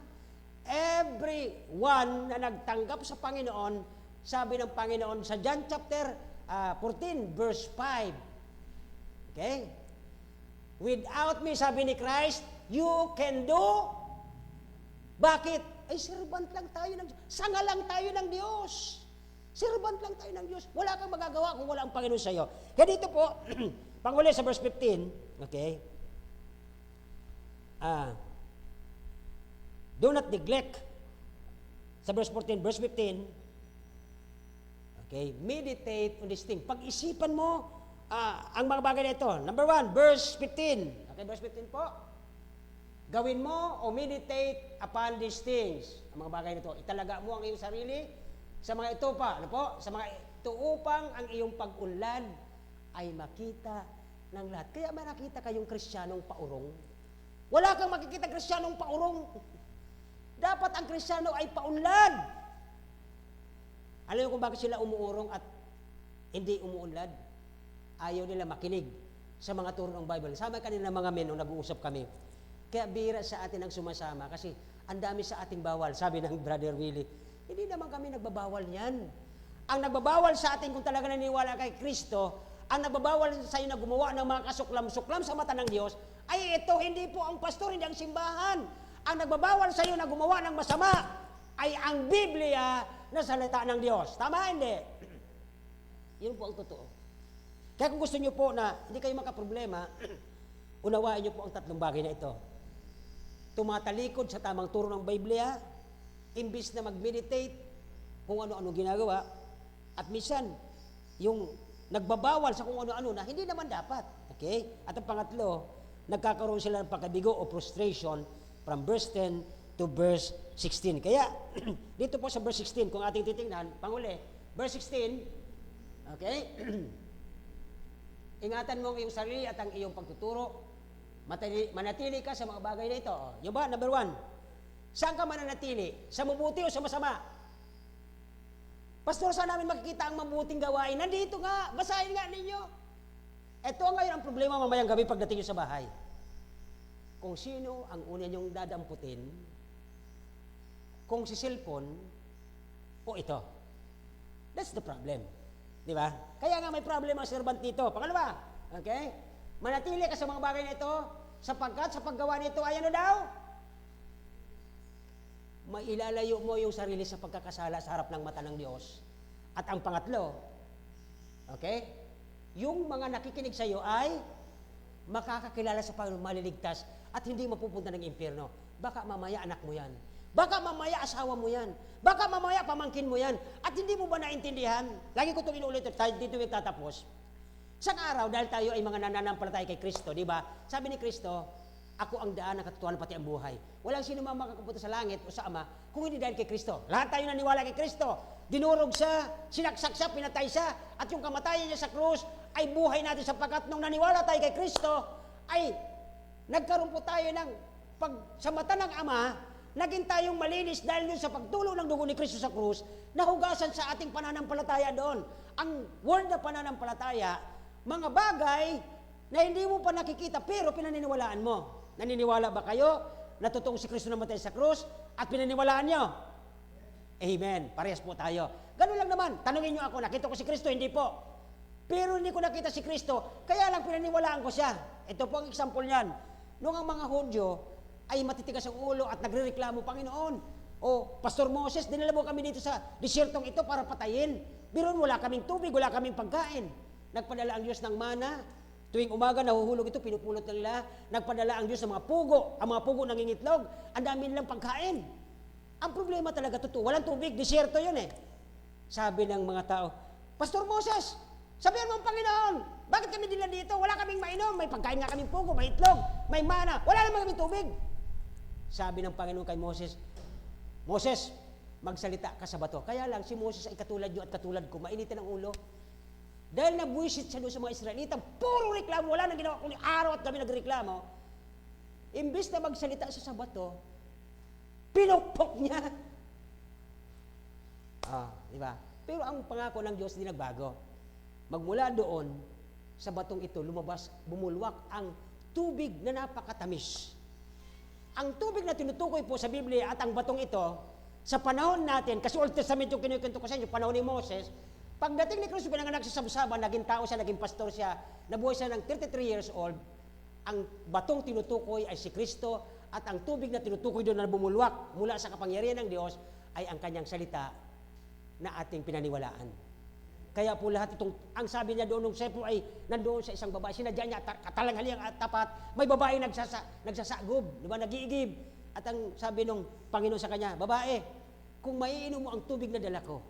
Everyone na nagtanggap sa Panginoon, sabi ng Panginoon sa John chapter 14, verse 5. Okay? Without me, sabi ni Christ, you can do. Bakit? ay servant lang tayo ng Diyos. Sanga lang tayo ng Diyos. Servant lang tayo ng Diyos. Wala kang magagawa kung wala ang Panginoon sa iyo. Kaya dito po, panghuli sa verse 15, okay? Do not neglect. Sa verse 14, verse 15, okay, meditate on this thing. Pag-isipan mo ang mga bagay na ito. Number 1, verse 15. Okay, verse 15 po. Gawin mo o meditate upon these things. Ang mga bagay na ito. Italaga mo ang iyong sarili sa mga ito pa. Ano po? Sa mga ito upang ang iyong pag-unlad ay makita ng lahat. Kaya may nakita kayong Kristiyanong paurong. Wala kang makikita Kristiyanong paurong. Dapat ang Kristiyano ay paunlad. Alam niyo kung bakit sila umuurong at hindi umuunlad? Ayaw nila makinig sa mga turo ng Bible. Sama kanila mga men nung nag-uusap kami. Kaya bira sa atin ang sumasama kasi ang dami sa ating bawal. Sabi ng Brother Willie, hindi naman kami nagbabawal niyan. Ang nagbabawal sa atin kung talaga naniniwala kay Kristo, ang nagbabawal sa iyo na gumawa ng mga kasuklam-suklam sa mata ng Diyos, ay ito, hindi po ang pastor, hindi ang simbahan. Ang nagbabawal sa iyo na gumawa ng masama ay ang Biblia na salita ng Diyos. Tama, hindi? Yun po ang totoo. Kaya kung gusto niyo po na hindi kayo makaproblema, unawain niyo po ang tatlong bagay na ito. Tumatalikod sa tamang turo ng Biblia, imbis na mag-meditate kung ano-ano ginagawa, at minsan, yung nagbabawal sa kung ano-ano na hindi naman dapat. Okay? At ang pangatlo, nagkakaroon sila ng pagkabigo o frustration from verse 10 to verse 16. Kaya, dito po sa verse 16, kung ating titingnan, panghuli, verse 16, okay? Ingatan mo ang iyong sarili at ang iyong pagtuturo. Manatili ka sa mga bagay na ito. Yung ba? Number 1, saan ka mananatili? Sa mabuti o sa masama? Pastor, saan namin makikita ang mabuting gawain? Nandito nga, basahin nga ninyo. Ito ngayon ang problema mamayang gabi pagdating nyo sa bahay. Kung sino ang una nyong dadamputin, kung si cellphone, o ito. That's the problem. Di ba? Kaya nga may problem ang servant dito. Pangalawa, okay? Manatili ka sa mga bagay na ito, sapagkat sa paggawa nito ay ano daw? Mailalayo mo yung sarili sa pagkakasala sa harap ng mata ng Diyos. At ang pangatlo, okay? Yung mga nakikinig sa iyo ay makakakilala sa Panginoon, maliligtas at hindi mapupunta ng impyerno. Baka mamaya anak mo yan. Baka mamaya asawa mo yan. Baka mamaya pamangkin mo yan. At hindi mo ba naintindihan? Lagi ko itong inuulit, dito yung tatapos. Isang araw, dahil tayo ay mga nananampalataya kay Kristo, di ba? Sabi ni Kristo, ako ang daan ng katotohanan pati ang buhay. Walang sino man makakapunta sa langit o sa Ama kung hindi dahil kay Kristo. Lahat tayo naniwala kay Kristo. Dinurog siya, sinaksak siya, pinatay siya, at yung kamatayan niya sa krus ay buhay natin sapagkat nung naniwala tayo kay Kristo, ay nagkaroon po tayo ng sa mata ng Ama, naging tayong malinis dahil yun sa pagtulong ng dugo ni Kristo sa krus, nahugasan sa ating pananampalataya doon. Ang word na pananampalataya, mga bagay na hindi mo pa nakikita pero pinaniniwalaan mo. Naniniwala ba kayo na totoong si Kristo namatay sa krus at pinaniwalaan nyo? Amen. Parehas po tayo. Ganun lang naman. Tanungin nyo ako, nakita ko si Kristo? Hindi po. Pero hindi ko nakita si Kristo, kaya lang pinaniwalaan ko siya. Ito po ang example niyan. Noong ang mga Hudyo ay matitigas ang ulo at nagrereklamo, Panginoon, o Pastor Moses, dinala mo kami dito sa disyertong ito para patayin. Biron, wala kaming tubig, wala kaming pagkain. Nagpadala ang Diyos ng mana. Tuwing umaga, nahuhulog ito, pinupulot na nila. Nagpadala ang Diyos ng mga pugo. Ang mga pugo nangingitlog. Ang dami nilang pagkain. Ang problema talaga, totoo. Walang tubig, disyerto yun eh. Sabi ng mga tao, Pastor Moses, sabihan mo ang Panginoon, bakit kami dila dito? Wala kaming mainom. May pagkain nga kaming pugo, may itlog, may mana. Wala naman kaming tubig. Sabi ng Panginoon kay Moses, Moses, magsalita ka sa bato. Kaya lang, si Moses ay katulad nyo at katulad ko, mainitin ang ulo. Dahil nabwisit siya doon sa mga Israelita, puro reklamo, wala nang ginawa kundi araw at gabi nagreklamo. Imbis na magsalita siya sa bato, pinukpok niya. Di ba? Pero ang pangako ng Diyos hindi nagbago. Magmula doon, sa batong ito, lumabas, bumulwak ang tubig na napakatamis. Ang tubig na tinutukoy po sa Biblia at ang batong ito, sa panahon natin, kasi Old Testament yung kinukwento ko sa inyo, panahon ni Moses, pagdating ni Kristo, pinanganak sa Sabsaba, naging tao siya, naging pastor siya, nabuhay siya ng 33 years old, ang batong tinutukoy ay si Kristo At ang tubig na tinutukoy doon na bumulwak mula sa kapangyarihan ng Diyos ay ang kanyang salita na ating pinaniwalaan. Kaya po lahat itong, ang sabi niya doon nung sepo ay nandoon sa isang babae, sinadya niya katalanghaliang at tapat, may babae nagsasagub, di ba, nag-iigib. At ang sabi nung Panginoon sa kanya, babae, kung maiinom mo ang tubig na dala ko,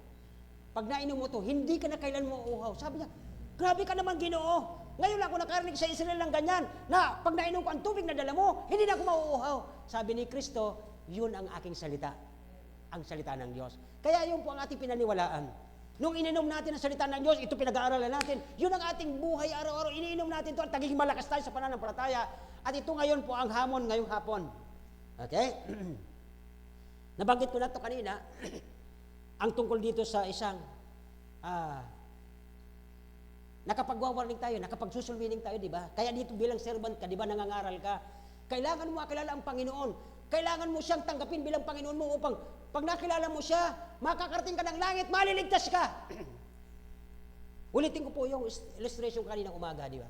pag nainom mo to, hindi ka na kailan mo uuhaw. Sabi niya, grabe ka naman, Ginoo. Ngayon lang ako nakarinig sa Israel ng ganyan, na pag nainom ko ang tubig na dala mo, hindi na ako mauuhaw. Sabi ni Kristo, yun ang aking salita, ang salita ng Diyos. Kaya yun po ang ating pinaniwalaan. Nung ininom natin ang salita ng Diyos, ito pinag-aaralan natin, yun ang ating buhay araw-araw, iniinom natin ito at nagiging malakas tayo sa pananampalataya. At ito ngayon po ang hamon ngayong hapon. Okay? Nabanggit ko na ito kanina, ang tungkol dito sa isang nakapag-warning tayo, nakapag-susulwining tayo, di ba? Kaya dito bilang servant ka, di ba, nangangaral ka. Kailangan mo makilala ang Panginoon. Kailangan mo siyang tanggapin bilang Panginoon mo upang pag nakilala mo siya, makakarating ka ng langit, maliligtas ka. Ulitin ko po yung illustration kaninang umaga, di ba?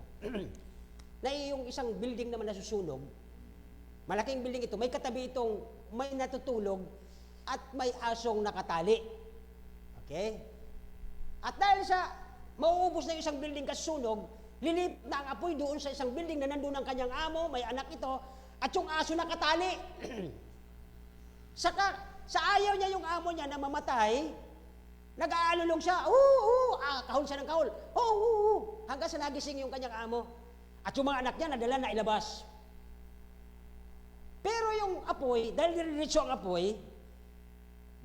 Na yung isang building naman nasusunog, malaking building ito, may katabi itong may natutulog at may asong nakatali. Okay? At dahil sa mauubos na yung isang building kasunog, lilip na ang apoy doon sa isang building na nandun ang kanyang amo, may anak ito, at yung aso nakatali. Sa ayaw niya yung amo niya na mamatay, nag-aalulong siya, kahol siya ng kahol, hanggang sa nagising yung kanyang amo. At yung mga anak niya nadala na ilabas. Pero yung apoy, dahil diretso ang apoy,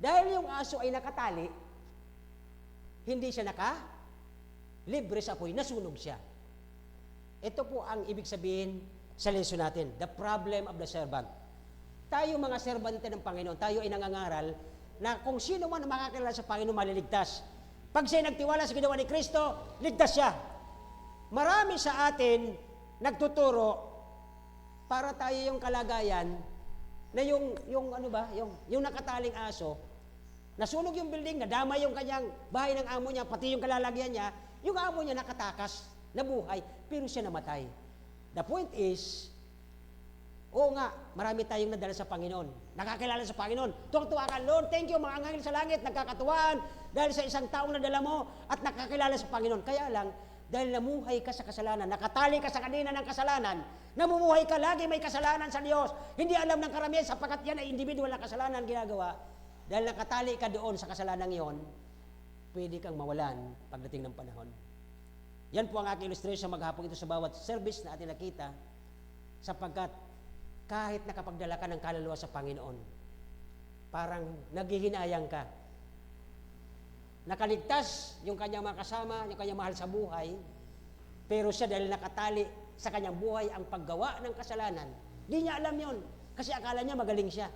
dahil yung aso ay nakatali, hindi siya libre sa apoy, nasunog siya. Ito po ang ibig sabihin sa lesson natin, the problem of the servant. Tayo mga serbante ng Panginoon, tayo ay nangangaral na kung sino man makakilala sa Panginoon maliligtas. Pag siya nagtiwala sa ginawa ni Kristo, ligtas siya. Marami sa atin nagtuturo para tayo yung kalagayan na yung nakataling aso, nasunog yung building, nadama yung kanyang bahay ng amo niya, pati yung kalalagyan niya, yung amo niya nakatakas, nabuhay, pero siya namatay. The point is, oo nga, marami tayong nadala sa Panginoon, nakakilala sa Panginoon. Tuwang-tuwa ka, Lord, thank you, mga anghel sa langit, nagkakatuwaan dahil sa isang taong nadala mo at nakakilala sa Panginoon. Kaya lang, dahil namuhay ka sa kasalanan, nakatali ka sa kadena ng kasalanan, namumuhay ka, lagi may kasalanan sa Diyos. Hindi alam ng karamihan sapagkat yan ay individual na kasalanan ginagawa. Dahil nakatali ka doon sa kasalanan yon, pwede kang mawalan pagdating ng panahon. Yan po ang aking illustration maghapon ito sa bawat service na ating nakita, sapagkat kahit nakapagdala ka ng kaluluwa sa Panginoon, parang naghihinayang ka. Nakaligtas yung kanyang mga kasama, yung kanyang mahal sa buhay, pero siya dahil nakatali sa kanyang buhay ang paggawa ng kasalanan. Di niya alam yon kasi akala niya magaling siya.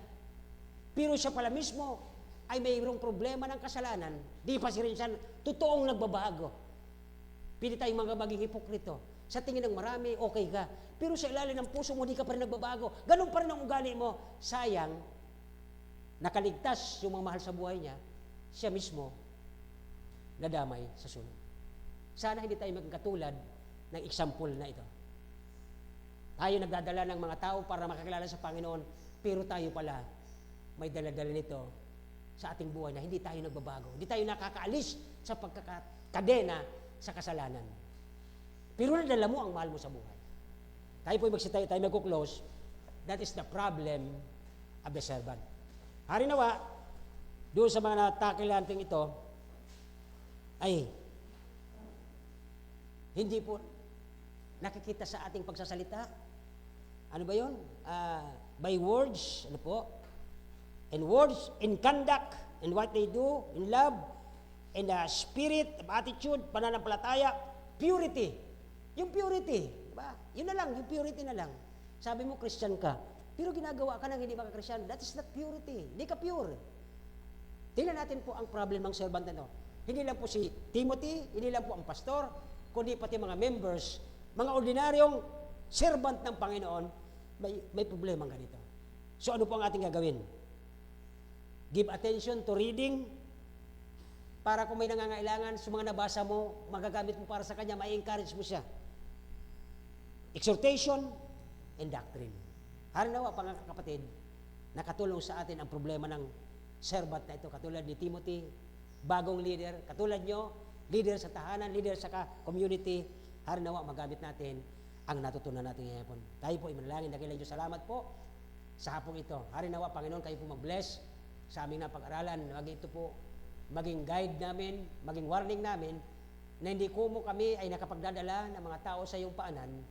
Pero siya pala mismo ay mayroong problema ng kasalanan. Di pa rin siya totoong nagbabago. Pili tayong mga maging hipokrito. Sa tingin ng marami, okay ka. Pero sa ilalim ng puso mo, di ka pa rin nagbabago. Ganun pa rin ang ugali mo. Sayang, nakaligtas yung mga mahal sa buhay niya, siya mismo nadamay sa sunog. Sana hindi tayo maging katulad ng example na ito. Tayo nagdadala ng mga tao para makakilala sa Panginoon, pero tayo pala may dala-dala nito sa ating buhay na hindi tayo nagbabago. Hindi tayo nakakaalis sa pagkakadena sa kasalanan. Pero nadala mo ang mahal mo sa buhay. Tayo po magsitayo, tayo mag-close. That is the problem of the servant. Hari nawa, doon sa mga natakilanting ito, ay hindi po nakikita sa ating pagsasalita. Ano ba yun? By words, ano po? In words, in conduct, in what they do, in love, in the spirit, attitude, pananampalataya, purity. Yung purity, diba? Yun na lang, yung purity na lang. Sabi mo, Christian ka, pero ginagawa ka ng hindi maka-Christian, that is not purity. Hindi ka pure. Tingnan natin po ang problem ng servant na ito. Hindi lang po si Timothy, hindi lang po ang pastor, kundi pati mga members, mga ordinaryong servant ng Panginoon, may problema ganito. So ano po ang ating gagawin? Give attention to reading, para kung may nangangailangan sa mga nabasa mo, magagamit mo para sa kanya, mai-encourage mo siya. Exhortation and doctrine. Harinawa, mga kapatid, nakatulong sa atin ang problema ng servant na ito, katulad ni Timothy, bagong leader, katulad nyo, leader sa tahanan, leader sa community. Harinawa, magamit natin ang natutunan natin ngayon. Tayo po, imanalangin, dakilan Diyos, salamat po sa hapong ito. Harinawa, Panginoon, kayo po mag-bless sa aming napag-aralan. Maging ito po, maging guide namin, maging warning namin, na hindi kumo kami ay nakapagdadala ng mga tao sa iyong paanan,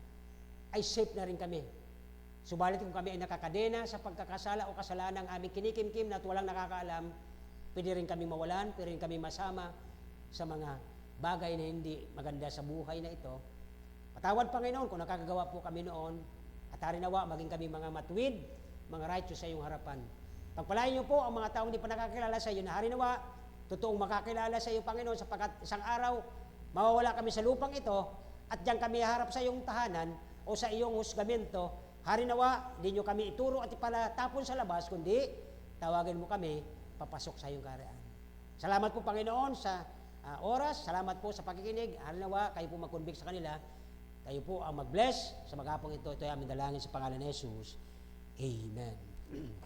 ay safe na rin kami. Subalit kung kami ay nakakadena sa pagkakasala o kasalanan ng aming kinikimkim na at walang nakakaalam, pwede rin kami mawalan, pwede rin kami masama sa mga bagay na hindi maganda sa buhay na ito. Patawad, Panginoon, kung nakakagawa po kami noon, at harinawa, maging kami mga matuwid, mga righteous sa iyong harapan. Pagpalain niyo po ang mga taong hindi pa nakakilala sa iyo na harinawa, totoong makakilala sa iyo, Panginoon, sapagkat isang araw, mawawala kami sa lupang ito, at diyan kami harap sa iyong tahanan o sa iyong husgamento. Harinawa, hindi nyo kami ituro at ipalatapon sa labas, kundi tawagin mo kami, papasok sa iyong kaharian. Salamat po, Panginoon, sa oras. Salamat po sa pakikinig. Harinawa, kayo po mag-convict sa kanila. Kayo po ang mag-bless sa maghapong ito. Ito ay aming dalangin sa pangalan ni Jesus. Amen.